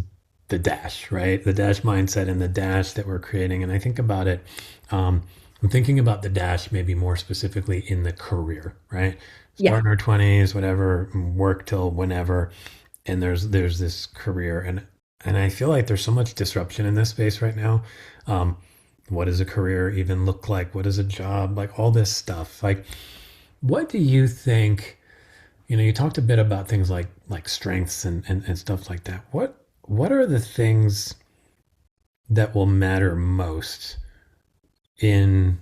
the dash, right? The dash mindset and the dash that we're creating. And I think about it. Um, I'm thinking about the dash maybe more specifically in the career, right? Yeah. Start in our 20s, whatever, work till whenever. And there's this career, and I feel like there's so much disruption in this space right now. Um, what does a career even look like? What is a job? Like all this stuff. Like, what do you think? You talked a bit about things like strengths and stuff like that. What are the things that will matter most in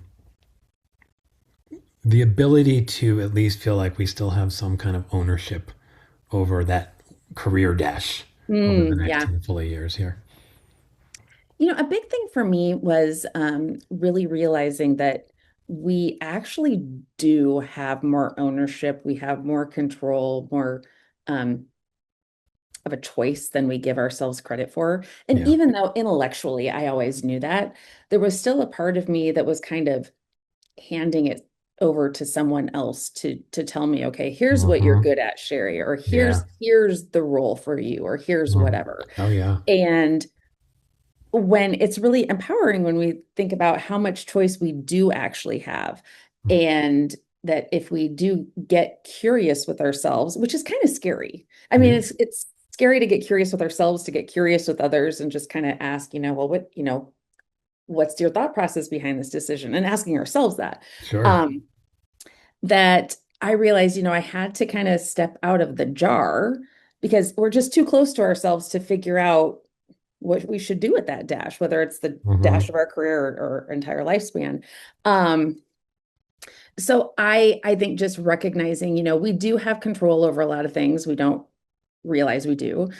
the ability to at least feel like we still have some kind of ownership over that career dash over the next Yeah. handful of years here? A big thing for me was really realizing that we actually do have more ownership. We have more control, more um, of a choice than we give ourselves credit for. And Yeah. even though intellectually I always knew that, there was still a part of me that was kind of handing it over to someone else to tell me, okay, here's what you're Hmm. good at, Sheri, or Yeah. here's the role for you, or here's Mhm. whatever. Oh yeah. And when it's really empowering when we think about how much choice we do actually have, and that if we do get curious with ourselves, which is kind of scary. I mean, Yeah. it's scary to get curious with ourselves, to get curious with others, and just kind of ask, well, what's your thought process behind this decision? And asking ourselves that. Sure. Um, that I realized, I had to kind of step out of the jar because we're just too close to ourselves to figure out what we should do with that dash, whether it's the dash Hmm. of our career or entire lifespan. Um, so I think just recognizing, we do have control over a lot of things. We don't realize we do.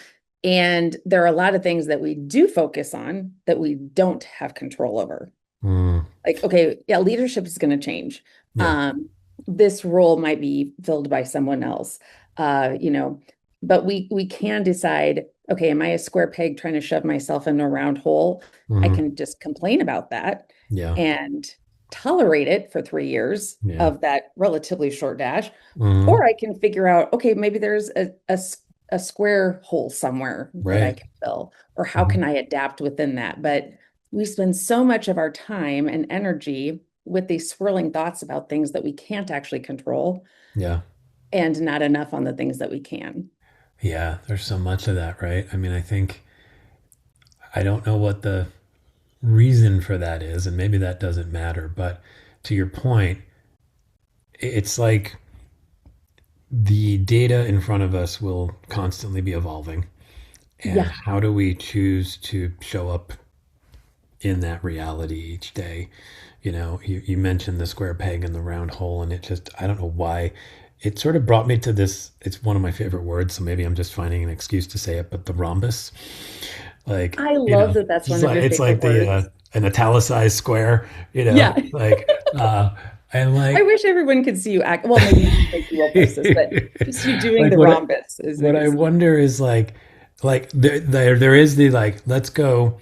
And there are a lot of things that we do focus on that we don't have control over. Mm. Like, okay, yeah, leadership is going to change. Yeah. Um, this role might be filled by someone else. Uh, you know, but we can decide, okay, am I a square peg trying to shove myself in a round hole? I Hmm. can just complain about that Yeah. and tolerate it for 3 years Yeah. of that relatively short dash. Hmm. Or I can figure out, okay, maybe there's a square hole somewhere that I Right. can fill, or how Hmm. can I adapt within that? But we spend so much of our time and energy with these swirling thoughts about things that we can't actually control, Yeah. and not enough on the things that we can. Yeah. There's so much of that, right? I mean, I think I don't know what the reason for that is, and maybe that doesn't matter. But to your point, it's like the data in front of us will constantly be evolving. And Yeah. how do we choose to show up in that reality each day? You mentioned the square peg and the round hole, and it just, I don't know why. It sort of brought me to this. It's one of my favorite words, so maybe I'm just finding an excuse to say it, but the rhombus. Like, I love that that's one of your it's favorite like the words. an italicized square, Yeah. like, and I like, wish everyone could see you act. Well, maybe you will post this, but just you doing like the rhombus what I is wonder is like there is the like let's go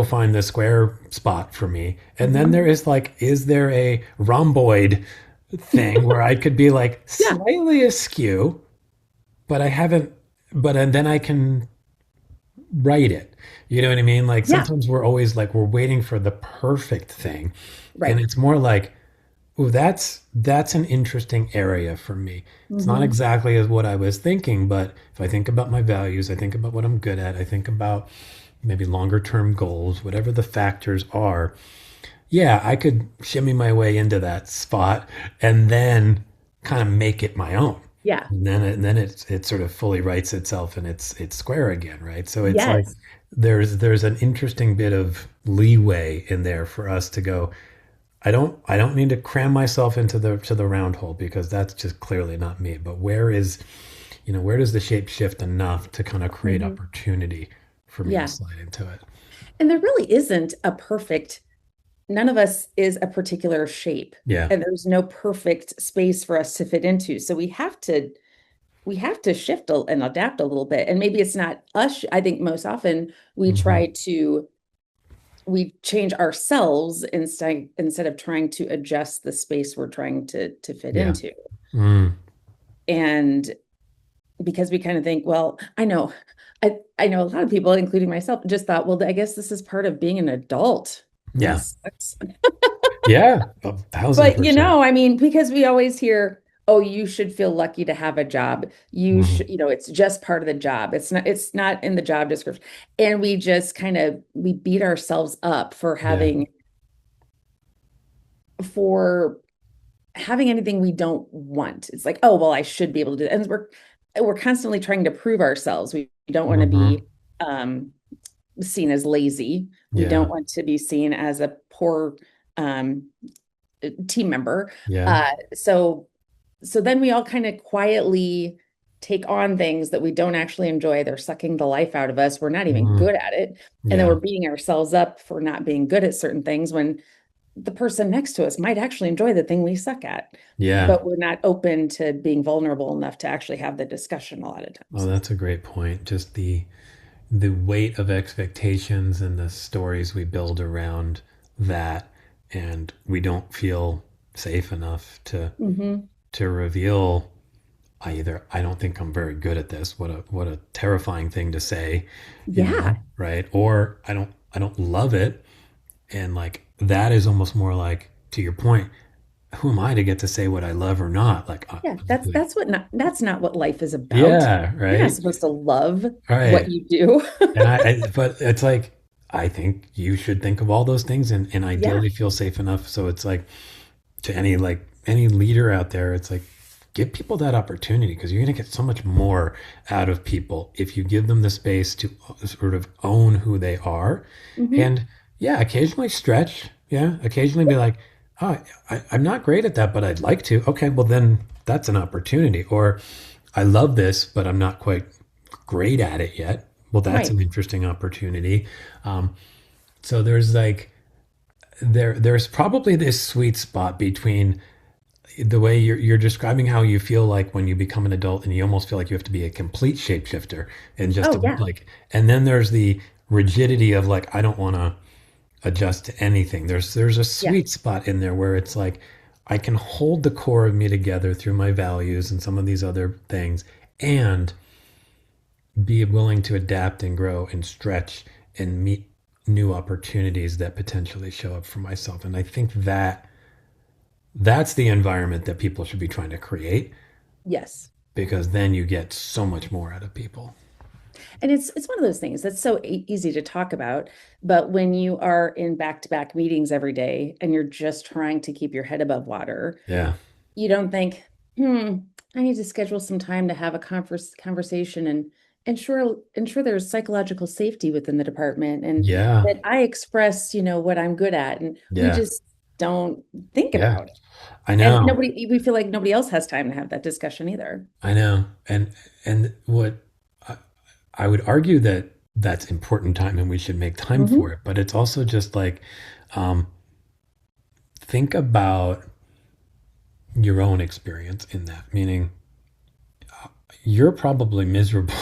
find the square spot for me, and then there Mhm. is like, is there a rhomboid thing where I could be like Yeah. slightly askew, but I haven't, but and then I can write it. You know what I mean? Like Yeah. sometimes we're always like we're waiting for the perfect thing, and Right. it's more like, oh, that's an interesting area for me. It's not Hmm. exactly as what I was thinking, but if I think about my values, I think about what I'm good at, I think about maybe longer term goals, whatever the factors are. Yeah, I could shimmy my way into that spot and then kind of make it my own. Yeah. And then it sort of fully writes itself and it's square again, right? So it's like Yes. there's an interesting bit of leeway in there for us to go, I don't need to cram myself into the round hole because that's just clearly not me. But where does the shape shift enough to kind of create Hmm. opportunity for me to Yeah. slide into it? And there really isn't a perfect, none of us is a particular shape, Yeah. and there's no perfect space for us to fit into. So we have to we have to shift and adapt a little bit. And maybe it's not us. I think most often Hmm. we change ourselves instead of trying to adjust the space we're trying to fit Yeah. into. Mm. And because we kind of think, well, I know a lot of people, including myself, just thought, well, I guess this is part of being an adult. And that Yeah. sucks. Yeah. 1,000%. But I mean, because we always hear, oh, you should feel lucky to have a job. You Hmm. should, it's just part of the job. It's not in the job description. And we just we beat ourselves up Yeah. for having anything we don't want. It's like, oh, well, I should be able to do that. And we're constantly trying to prove ourselves. We don't want to Hmm. be seen as lazy. We Yeah. don't want to be seen as a poor um, team member. Yeah. So then we all kind of quietly take on things that we don't actually enjoy. They're sucking the life out of us. We're not even Hmm. good at it. And then Yeah. we're beating ourselves up for not being good at certain things when the person next to us might actually enjoy the thing we suck at, Yeah. but we're not open to being vulnerable enough to actually have the discussion a lot of Oh, times. that's a great point. Just the weight of expectations and the stories we build around that, and we don't feel safe enough Hmm. to reveal either I don't think I'm very good at this. What a terrifying thing to say, Yeah. right? Or I don't love it. And like that is almost more like, to your point, who am I to get to say what I love or not? Like Yeah. That's not what life is about. yeah, You're not right. supposed to love All what right. you do. And but it's like, I think you should think of all those things and Yeah. ideally feel safe enough. So it's like, to any leader out there, it's like, give people that opportunity because you're going to get so much more out of people if you give them the space to sort of own who they are. Hmm. And yeah, occasionally stretch. Yeah. Occasionally be like, oh, I'm not great at that, but I'd like to. Okay. Well, then that's an opportunity. Or I love this, but I'm not quite great at it yet. Well, that's Right. an interesting opportunity. Um, so there's like there's probably this sweet spot between the way you're describing how you feel like when you become an adult and you almost feel like you have to be a complete shapeshifter and just Oh, yeah. like, and then there's the rigidity of like I don't want to adjust to anything. There's a Yeah. sweet spot in there where it's like I can hold the core of me together through my values and some of these other things and be willing to adapt and grow and stretch and meet new opportunities that potentially show up for myself. And I think that's the environment that people should be trying to create Yes. because then you get so much more out of people. And it's one of those things that's so easy to talk about, but when you are in back-to-back meetings every day and you're just trying to keep your head above water, Yeah. you don't think, I need to schedule some time to have a conversation and ensure there's psychological safety within the department and Yeah. that I express, what I'm good at. And we Yeah. just don't think Yeah. about it. I And know. we feel like nobody else has time to have that discussion either. I know. And what I, I would argue that that's important time and we should make time for Hmm. it, but it's also just like um, think about your own experience in that, meaning you're probably miserable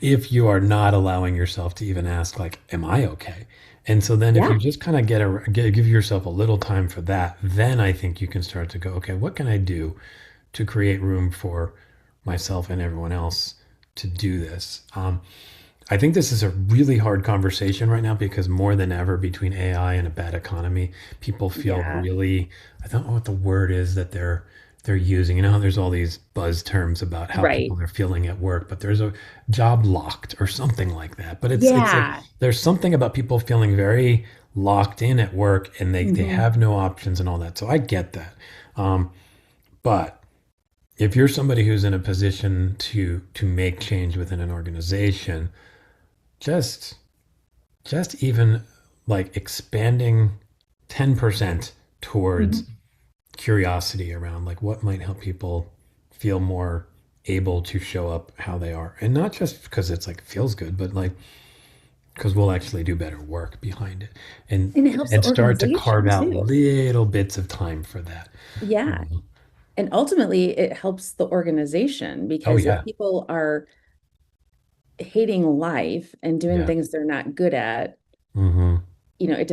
if you are not allowing yourself to even ask like am I okay. And so then if you Yeah. just kind of give yourself a little time for that, then I think you can start to go, okay, what can I do to create room for myself and everyone else to do this. I think this is a really hard conversation right now because more than ever, between AI and a bad economy, people feel Yeah. really, I don't know what the word is that they're using. You know how there's all these buzz terms about how Right. people are feeling at work, but there's a job locked or something like that. But it's like Yeah. there's something about people feeling very locked in at work and they Hmm. have no options and all that. So I get that. Um, but if you're somebody who's in a position to make change within an organization, just just even like expanding 10% towards Hmm. curiosity around like what might help people feel more able to show up how they are, and not just because it's like feels good, but like because we'll actually do better work behind it, and And it helps the and start to carve organization out too. little bits of time for that. Yeah. And ultimately, it helps the organization Oh because if yeah. people are hating life and doing Yeah. things they're not good at, Hmm. it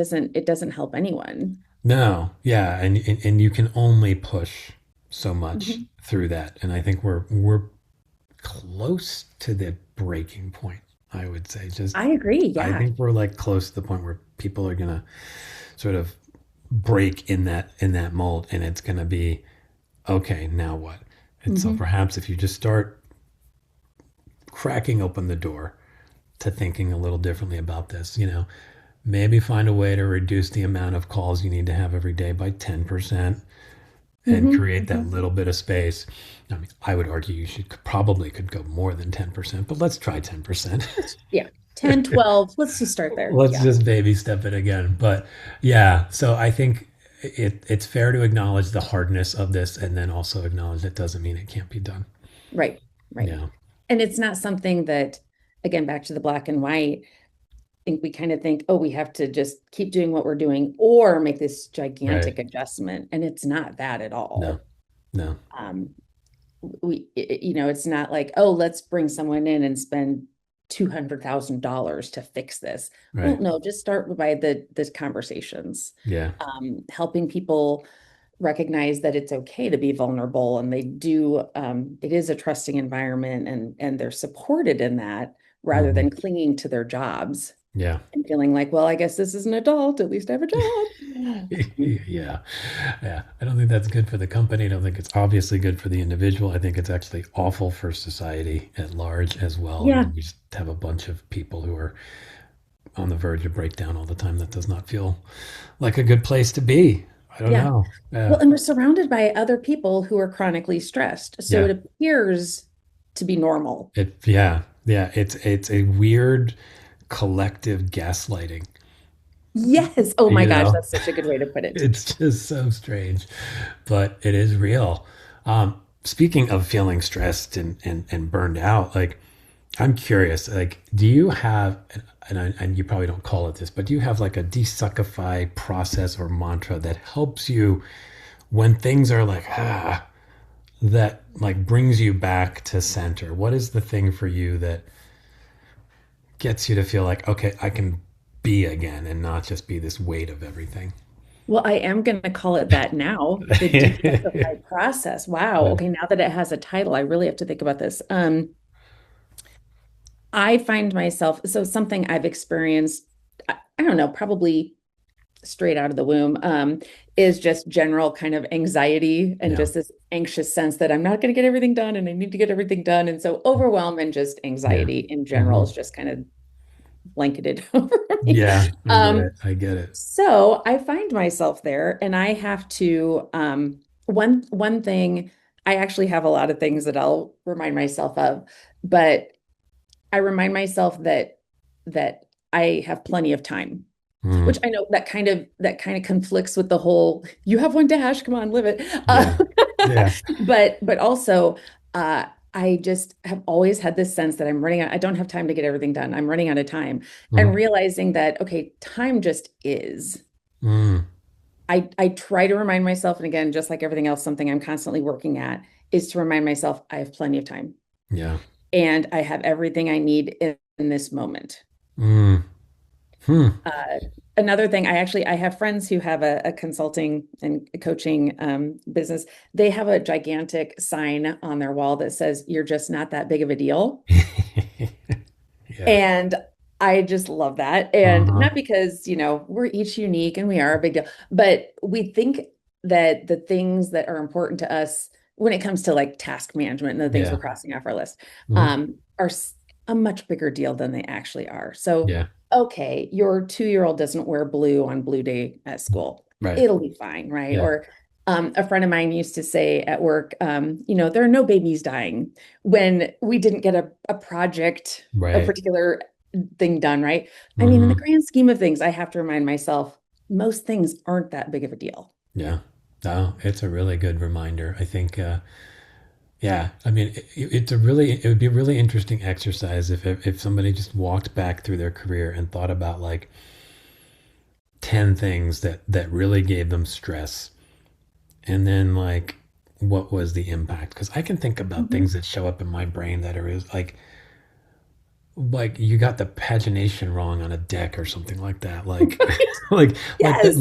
doesn't help anyone. No, yeah, and you can only push so much Mhm. through that, and I think we're close to the breaking point. I would say, just I agree. I Yeah. think we're like close to the point where people are gonna sort of break in that mold, and it's gonna be okay. Now what? And so Hmm. perhaps if you just start cracking open the door to thinking a little differently about this, maybe find a way to reduce the amount of calls you need to have every day by 10% and Hmm. create that Hmm. little bit of space. I mean, I would argue you should probably could go more than 10%, but let's try 10%. Yeah. 10, 12. Let's just start there. Let's Yeah. just baby step it again. But yeah, so I think it's fair to acknowledge the hardness of this and then also acknowledge that doesn't mean it can't be done. Right. Right. Yeah, And it's not something that, again, back to the black and white, I think we kind of think, oh, we have to just keep doing what we're doing or make this right. gigantic adjustment. And it's not that at No, all. no, Um, it's not like, oh, let's bring someone in and spend $200,000 to fix this. Well, right. no, just start by the conversations, Yeah. helping people recognize that it's okay to be vulnerable and it is a trusting environment and they're supported in that rather Hmm. than clinging to their jobs Yeah. and feeling like, well, I guess this is an adult, at least I have a job. Yeah. Yeah. I don't think that's good for the company. I don't think it's obviously good for the individual. I think it's actually awful for society at large as well. Yeah, And we just have a bunch of people who are on the verge of breakdown all the time. That does not feel like a good place to be. I don't yeah. know. Yeah. Well, and we're surrounded by other people who are chronically stressed. So Yeah. it appears to be normal. Yeah. Yeah. It's a weird collective gaslighting, Yes. Oh my you gosh, know? that's such a good way to put it. It's just so strange, but it is real. Speaking of feeling stressed and burned out, like I'm curious, like, do you have, and you probably don't call it this, but do you have like a desuckify process or mantra that helps you when things are like, that like brings you back to center? What is the thing for you that gets you to feel like, okay, I can be again and not just be this weight of everything? Well, I am going to call it that now, the Desuckify process. Wow. Good. Okay, now that it has a title, I really have to think about this. I find myself, so something I've experienced, I don't know, probably straight out of the womb, is just general kind of anxiety and Yeah. just this anxious sense that I'm not going to get everything done and I need to get everything done. And so overwhelm and just Yeah. anxiety in general Hmm. is just kind of blanketed over me. Yeah, I get Um, it. I get it. so I find myself there and I have to, one thing, I actually have a lot of things that I'll remind myself of, but I remind myself that I have plenty of time, which Mm, I know that kind of conflicts with the whole you have one dash, come on, live it. yeah. Yeah. But also I just have always had this sense that I don't have time to get everything done. I'm running out of time and Mm, realizing that, okay, time just is. mm, I try to remind myself, and again, just like everything else, something I'm constantly working at is to remind myself I have plenty of time yeah. and I have everything I need in this moment. Mm, hmm. Uh, Another thing, I have friends who have a consulting and coaching business. They have a gigantic sign on their wall that says, "You're just not that big of a deal." Yeah. And I just love that. And Uh-huh. not because, we're each unique and we are a big deal, but we think that the things that are important to us when it comes to like task management and the things we're Yeah. crossing off our list, Mhm. are a much bigger deal than they actually are. So, Yeah. okay, your 2-year-old doesn't wear blue on blue day at school. Right. It'll be fine, right? Yeah. Or a friend of mine used to say at work, there are no babies dying when we didn't get a project, a Right. particular thing done, right? I mean, in the Hmm. grand scheme of things, I have to remind myself most things aren't that big of a deal. Yeah. No, it's a really good reminder. I think, yeah, I mean, it would be a really interesting exercise if somebody just walked back through their career and thought about like 10 things that really gave them stress and then like what was the impact? Because I can think about Mhm. things that show up in my brain that are like you got the pagination wrong on a deck or something like that. Like Right. that, Yes.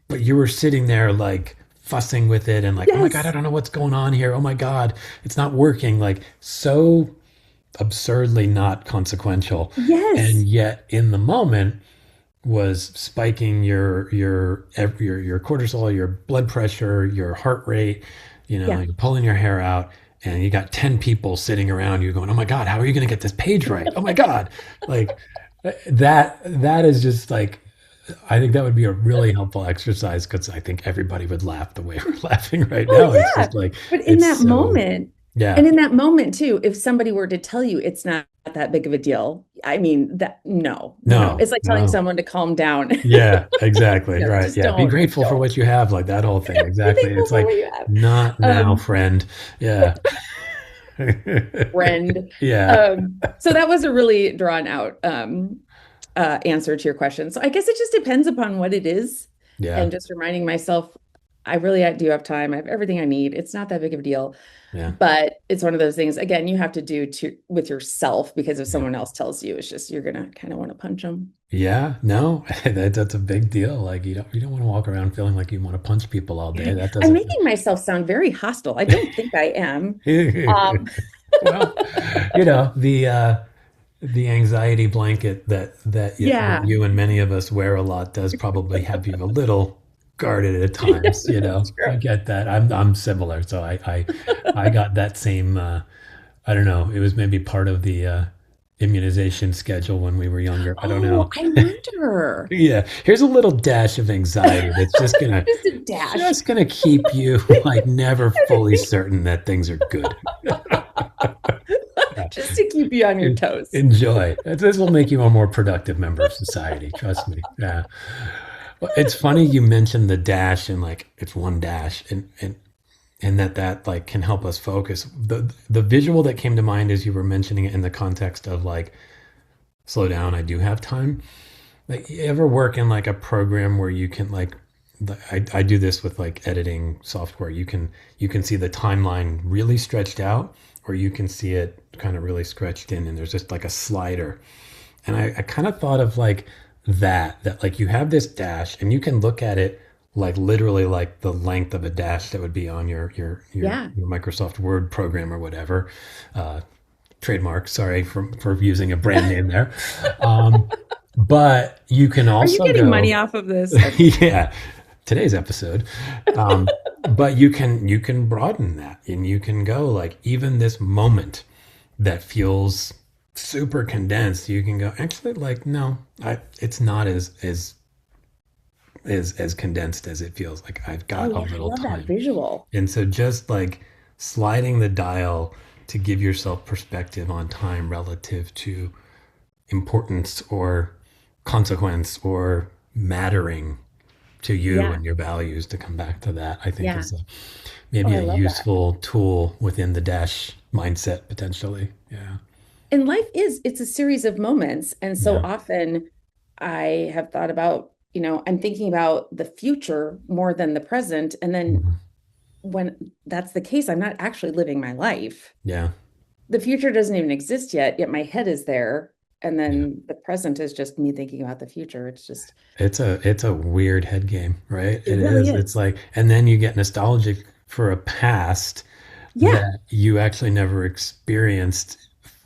but you were sitting there like fussing with it and like, oh my God, I Yes. don't know what's going on here. Oh my God, it's not working. Like so absurdly not consequential. And Yes. yet in the moment was spiking your cortisol, your blood pressure, your heart rate, Yeah. you're pulling your hair out and you got 10 people sitting around you going, "Oh my God, how are you going to get this page right? Oh my God." Like that is just like I think that would be a really helpful exercise because I think everybody would laugh the way we're laughing right Well, now. It's yeah. just like But in it's that so moment, and yeah. in that moment too, if somebody were to tell you it's not that big of a deal, I mean, that no, no. No, It's like telling no. someone to calm down. Yeah, exactly. Yeah, Right. just Yeah. Be grateful for don't. what you have, like that whole thing. Be Exactly. thankful It's for like, what you have. not now, Um, friend. yeah, Yeah. friend. Yeah. So that was a really drawn out answer to your question. So I guess it just depends upon what it is, Yeah. and just reminding myself, I do have time. I have everything I need. It's not that big of a deal. Yeah. But it's one of those things, again, you have to do to with yourself, because if Yeah. someone else tells you, it's just you're gonna kind of want to punch them. Yeah. No, that's a big deal. Like you don't want to walk around feeling like you want to punch people all day. That I'm doesn't making myself sound very hostile. I don't think I am. Um, well, the anxiety blanket that yeah, you and many of us wear a lot does probably have you a little guarded at times. I true. get that. I'm similar, so I got that same. I don't know. It was maybe part of the immunization schedule when we were younger. I don't Oh, know. I wonder. Yeah, here's a little dash of anxiety that's Just a dash. just gonna keep you like never fully certain that things are good. Just to keep you on your En- toes. Enjoy. This will make you a more productive member of society. Trust me. Yeah. Well, it's funny you mentioned the dash and like it's one dash and that like can help us focus. The visual that came to mind as you were mentioning it in the context of like slow down, I do have time. Like you ever work in like a program where you can like I do this with like editing software. You can see the timeline really stretched out, or you can see it kind of really stretched in, and there's just like a slider. And I kind of thought of like that like you have this dash, and you can look at it like literally like the length of a dash that would be on Yeah. your Microsoft Word program or whatever. Uh, Trademark. Sorry for using a brand name there. Um, but you can Are you also getting money go, off of this? Okay. yeah, today's episode. But you can broaden that and you can go like even this moment that feels super condensed, you can go actually like no, it's not as condensed as it feels like I've Oh got a yeah, I little love that time. visual. And so just like sliding the dial to give yourself perspective on time relative to importance or consequence or mattering to you Yeah. and your values to come back to that, I think Yeah. is Oh, maybe I a love that. useful tool within the dash mindset potentially. Yeah. And life it's a series of moments. And so Yeah. often I have thought about, I'm thinking about the future more than the present. And then Mhm. when that's the case, I'm not actually living my life. Yeah. The future doesn't even exist yet my head is there. And Yeah. then the present is just me thinking about the future. It's just, It's a weird head game, right? it It really is. It's is. like, and then you get nostalgic for a past Yeah. that you actually never experienced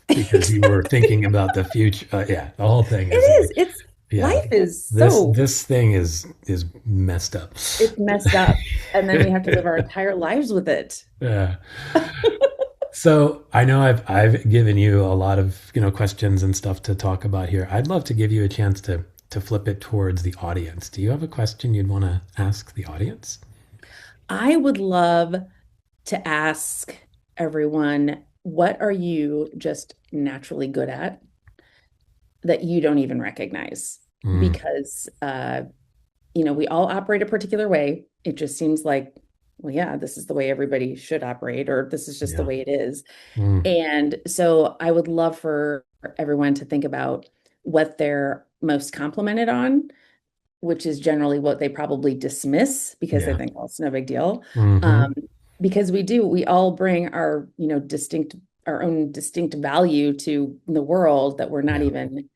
because you were thinking about the future. Yeah, the whole thing It is is. like, It's yeah, life is this so this thing is messed up. it's messed up. And then we have to live our entire lives with it. Yeah. So I know I've given you a lot of questions and stuff to talk about here. I'd love to give you a chance to flip it towards the audience. Do you have a question you'd want to ask the audience? I would love to ask everyone, what are you just naturally good at that you don't even recognize? Mm, Because we all operate a particular way. It just seems like, well, yeah, this is the way everybody should operate, or this is just the yeah. way it is. Mm, And so I would love for everyone to think about what they're most complimented on which is generally what they probably dismiss because they Yeah. think, well, it's no big deal. Mm-hmm. Because we all bring our, our own distinct value to the world that we're not Yeah. even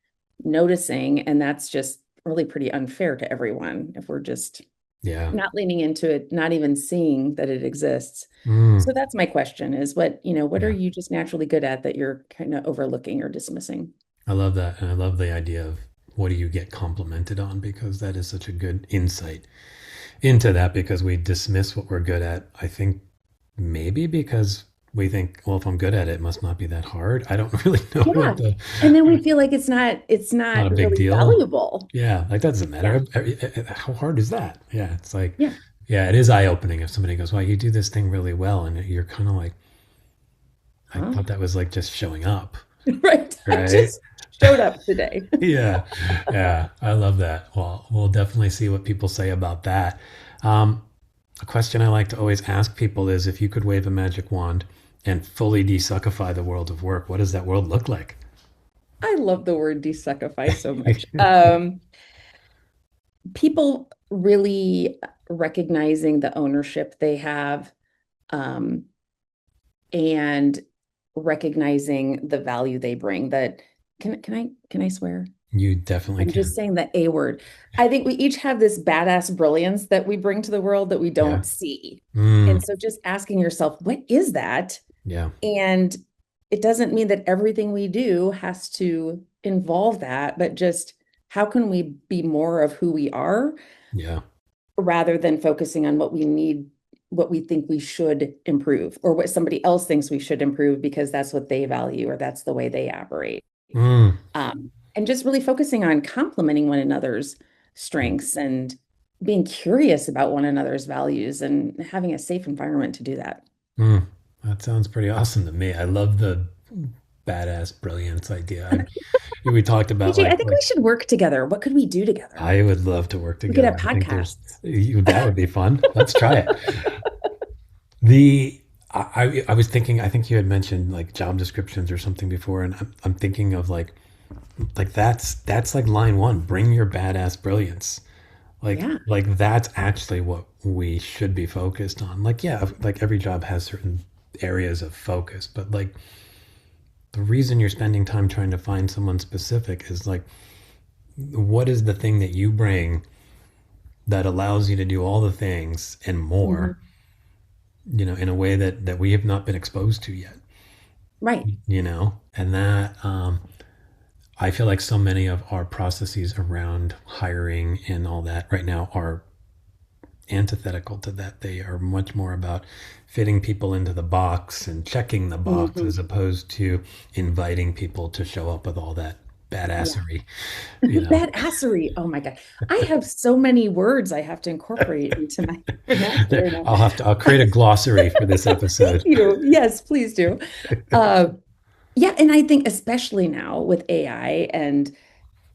noticing. And that's just really pretty unfair to everyone if we're just Yeah. not leaning into it, not even seeing that it exists. So Mm. that's my question is what are Yeah. you just naturally good at that you're kind of overlooking or dismissing? I love that. And I love the idea of what do you get complimented on, because that is such a good insight into that, because we dismiss what we're good at. I think maybe because we think, well, if I'm good at it, it must not be that hard. I don't really know Yeah. what the, And then we feel like it's not not a big really deal. valuable. Yeah. Like that doesn't Yeah. matter. How hard is that? Yeah. It's like, Yeah. yeah, it is eye opening if somebody goes, well, you do this thing really well. And you're kind of like, I Huh? thought that was like just showing up. Right. I Right. just showed up today. Yeah. Yeah. I love that. Well, we'll definitely see what people say about that. Um, a question I like to always ask people is, if you could wave a magic wand and fully desuckify the world of work, what does that world look like? I love the word desuckify so much. People really recognizing the ownership they have, um, and recognizing the value they bring. That can I swear? You definitely I'm just can. saying the A word. I think we each have this badass brilliance that we bring to the world that we Yeah. don't see. Mm, And so just asking yourself, what is that? yeah. And it doesn't mean that everything we do has to involve that, but just how can we be more of who we are Yeah. rather than focusing on what we need, what we think we should improve, or what somebody else thinks we should improve because that's what they value or that's the way they operate. Mm, And just really focusing on complementing one another's strengths and being curious about one another's values and having a safe environment to do that. mm. That sounds pretty awesome to me. I love the badass brilliance idea. We talked about AJ, I think we like should work together. What could we do together? I would love to work We could together. have I think there's podcasts. that would be fun. Let's try it. The I was thinking, I think you had mentioned like job descriptions or something before, and I'm thinking of like that's like line one. Bring your badass brilliance. Yeah. Like that's actually what we should be focused on. Like yeah, like every job has certain areas of focus, but like the reason you're spending time trying to find someone specific is like what is the thing that you bring that allows you to do all the things and Mhm. more, in a way that we have not been exposed to yet, Right. and that I feel like so many of our processes around hiring and all that right now are antithetical to that. They are much more about fitting people into the box and checking the box Mhm. as opposed to inviting people to show up with all that Yeah. badassery, you know. Badassery. Oh my God. I have so many words I have to incorporate into my vernacular now. I'll create a glossary for this Thank episode. you. Yes, please do. Uh, yeah, and I think especially now with AI, and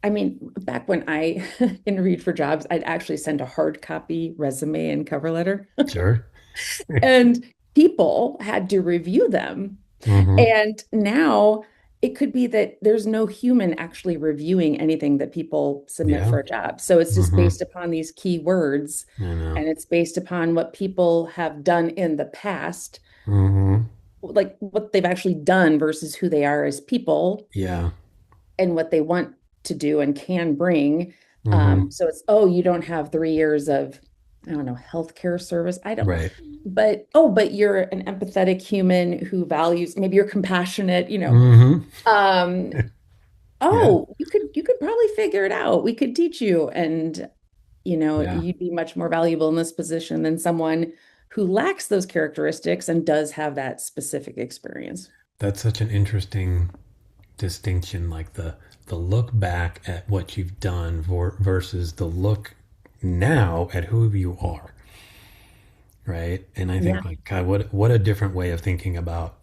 I mean, back when I interviewed for jobs, I'd actually send a hard copy resume and cover letter, Sure. and people had to review them. Hmm. And now it could be that there's no human actually reviewing anything that people submit Yeah. for a job. So it's just Hmm. based upon these key words, I know. and it's based upon what people have done in the past, Hmm. like what they've actually done versus who they are as people Yeah. and what they want to do and can bring. Hmm. So it's, oh, you don't have 3 years of, I don't know, healthcare service. I don't, Right. but you're an empathetic human who values, maybe you're compassionate, Hmm. Um, Yeah. oh, you could probably figure it out. We could teach you, and Yeah. you'd be much more valuable in this position than someone who lacks those characteristics and does have that specific experience. That's such an interesting distinction, like the look back at what you've done versus the look now at who you are, right? And I Yeah. think like God, what a different way of thinking about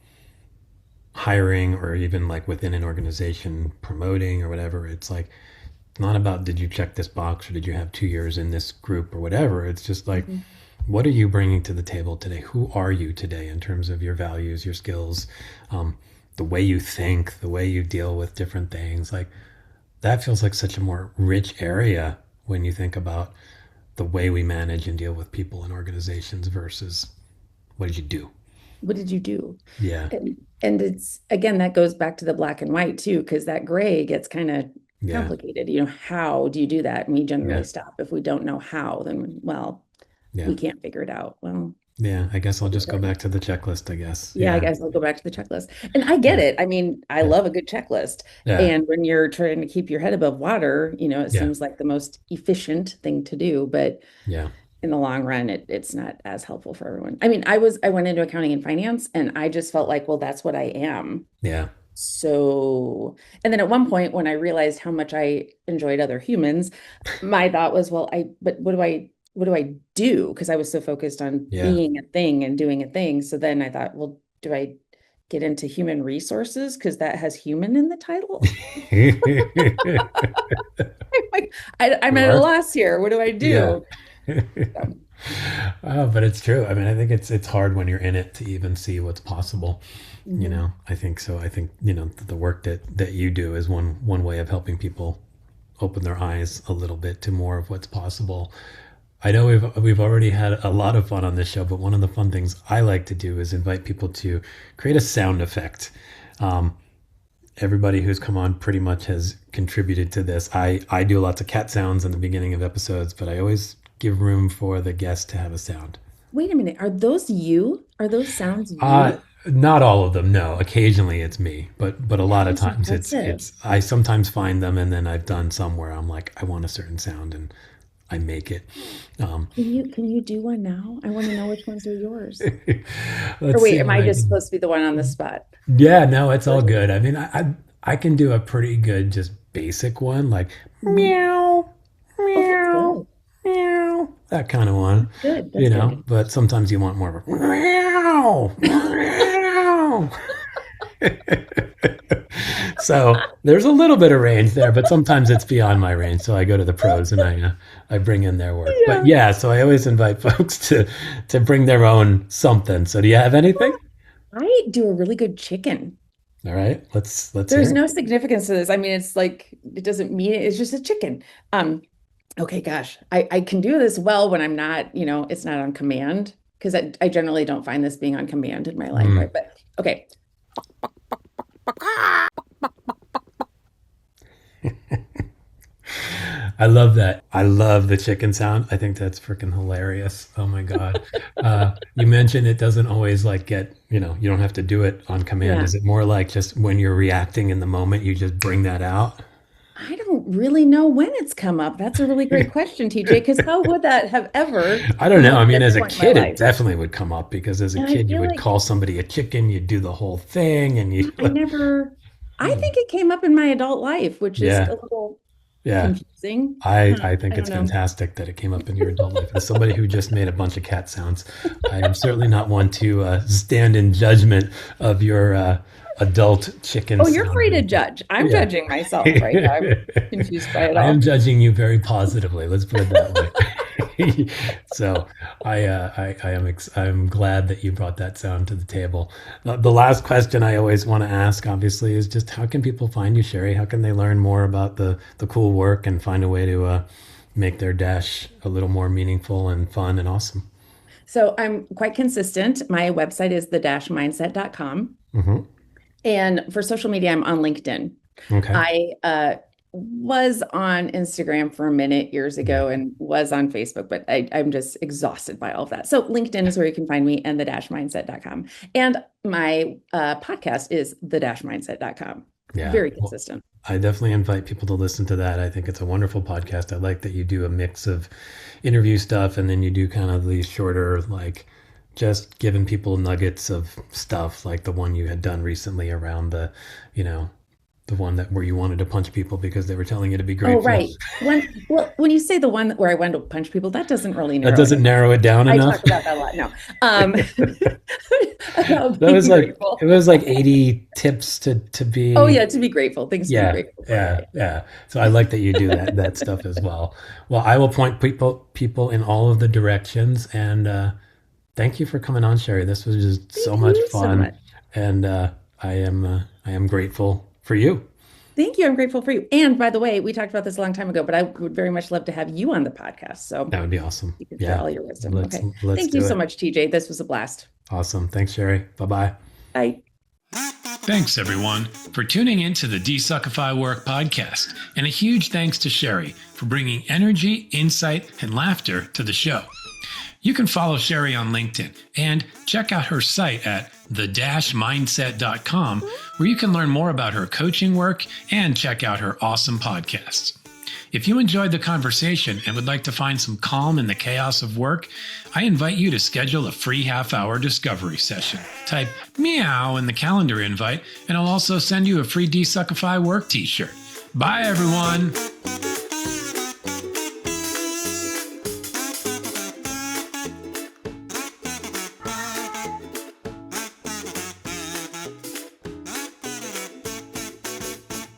hiring, or even like within an organization promoting or whatever. It's like not about did you check this box or did you have 2 years in this group or whatever. It's just like Mhm. what are you bringing to the table today? Who are you today in terms of your values, your skills, the way you think, the way you deal with different things? Like that feels like such a more rich area when you think about the way we manage and deal with people and organizations versus what did you do? What did you do? Yeah. And it's, again, that goes back to the black and white too, because that gray gets kind of Yeah. complicated. How do you do that? And we generally Yeah. stop. If we don't know how, then, well, Yeah. we can't figure it out. Well, Yeah. I guess I'll just go back to the checklist, I guess. yeah, I Yeah. guess I'll go back to the checklist. And I get Yeah. it. I mean, I Yeah. love a good checklist. Yeah. And when you're trying to keep your head above water, it Yeah. seems like the most efficient thing to do. But Yeah. in the long run, it's not as helpful for everyone. I mean, I went into accounting and finance, and I just felt like, well, that's what I am. Yeah. So, and then at one point when I realized how much I enjoyed other humans, my thought was, well, but what do I do? Because I was so focused on Yeah. being a thing and doing a thing. So then I thought, well, do I get into human resources? Because that has human in the title. I'm at a loss here. What do I do? Yeah. Oh, but it's true. I mean, I think it's hard when you're in it to even see what's possible. Mhm. I think so. I think, the work that you do is one way of helping people open their eyes a little bit to more of what's possible. I know we've already had a lot of fun on this show, but one of the fun things I like to do is invite people to create a sound effect. Everybody who's come on pretty much has contributed to this. I do lots of cat sounds in the beginning of episodes, but I always give room for the guest to have a sound. Wait a minute. Are those you? Are those sounds you? Not all of them, no. Occasionally it's me, but a lot of times it's I sometimes find them, and then I've done some where I'm like, I want a certain sound and I make it. Can you do one now? I want to know which ones are yours. Let's Or wait, see am what I I just can- supposed to be the one on the spot? Yeah, no, it's all good. I mean, I can do a pretty good just basic one, like meow, meow, meow, that kind of one. Good. That's good. But sometimes you want more of a meow, meow. So there's a little bit of range there, but sometimes it's beyond my range. So I go to the pros and I bring in their work. Yeah. But yeah, so I always invite folks to bring their own something. So do you have anything? I do a really good chicken. All right, let's There's hear no it. significance to this. I mean, it's like, it doesn't mean it's just a chicken. Okay, gosh, I can do this well when I'm not, it's not on command, because I generally don't find this being on command in my life, Mm. right? But okay. I love that. I love the chicken sound. I think that's freaking hilarious. Oh my God. You mentioned it doesn't always like get, you don't have to do it on command. Yeah. Is it more like just when you're reacting in the moment, you just bring that out? I don't really know when it's come up. That's a really great question, TJ, because how would that have ever I don't know. come I up mean, at as any a point in my kid, it life? definitely would come up because as a And I kid, you feel would like call somebody a chicken, you'd do the whole thing, and you, I think it came up in my adult life, which is yeah, a little yeah. confusing. I think I it's don't know. fantastic that it came up in your adult life. As somebody who just made a bunch of cat sounds, I am certainly not one to stand in judgment of your adult chicken Oh, you're free to sound. judge. I'm Yeah. judging myself right now. I'm confused by it I am all. judging you very positively. Let's put it that way. So I'm glad that you brought that sound to the table. The last question I always want to ask, obviously, is just how can people find you, Sheri? How can they learn more about the cool work and find a way to make their dash a little more meaningful and fun and awesome? So I'm quite consistent. My website is the-mindset.com. Hmm. And for social media, I'm on LinkedIn. Okay. I was on Instagram for a minute years ago and was on Facebook, but I'm just exhausted by all of that. So LinkedIn is where you can find me, and the-mindset.com. And my podcast is the-mindset.com. Yeah. Very Well, consistent. I definitely invite people to listen to that. I think it's a wonderful podcast. I like that you do a mix of interview stuff and then you do kind of these shorter, like just giving people nuggets of stuff, like the one you had done recently around the one that where you wanted to punch people because they were telling you to be Oh, grateful. right. When you say the one where I wanted to punch people, that doesn't really That narrow it doesn't down. narrow it down I enough. talk about that a lot. No. About That was being like grateful. it was like 80 tips to be. Oh yeah, to be grateful. Things to be Yeah, grateful for. yeah, yeah. So I like that you do that stuff as well. Well, I will point people in all of the directions, and thank you for coming on, Sheri. This was just so Thank much you so fun, much. and I am grateful for you. Thank you. I'm grateful for you. And by the way, we talked about this a long time ago, but I would very much love to have you on the podcast. So That would be awesome. you can Yeah. share all your wisdom. Let's Okay. do Thank you so it. much, TJ. This was a blast. Awesome. Thanks, Sheri. Bye-bye. Bye. Thanks, everyone, for tuning in to the Desuckify Work podcast. And a huge thanks to Sheri for bringing energy, insight, and laughter to the show. You can follow Sheri on LinkedIn and check out her site at the-mindset.com, where you can learn more about her coaching work and check out her awesome podcasts. If you enjoyed the conversation and would like to find some calm in the chaos of work, I invite you to schedule a free half-hour discovery session. Type meow in the calendar invite, and I'll also send you a free Desuckify Work t-shirt. Bye, everyone.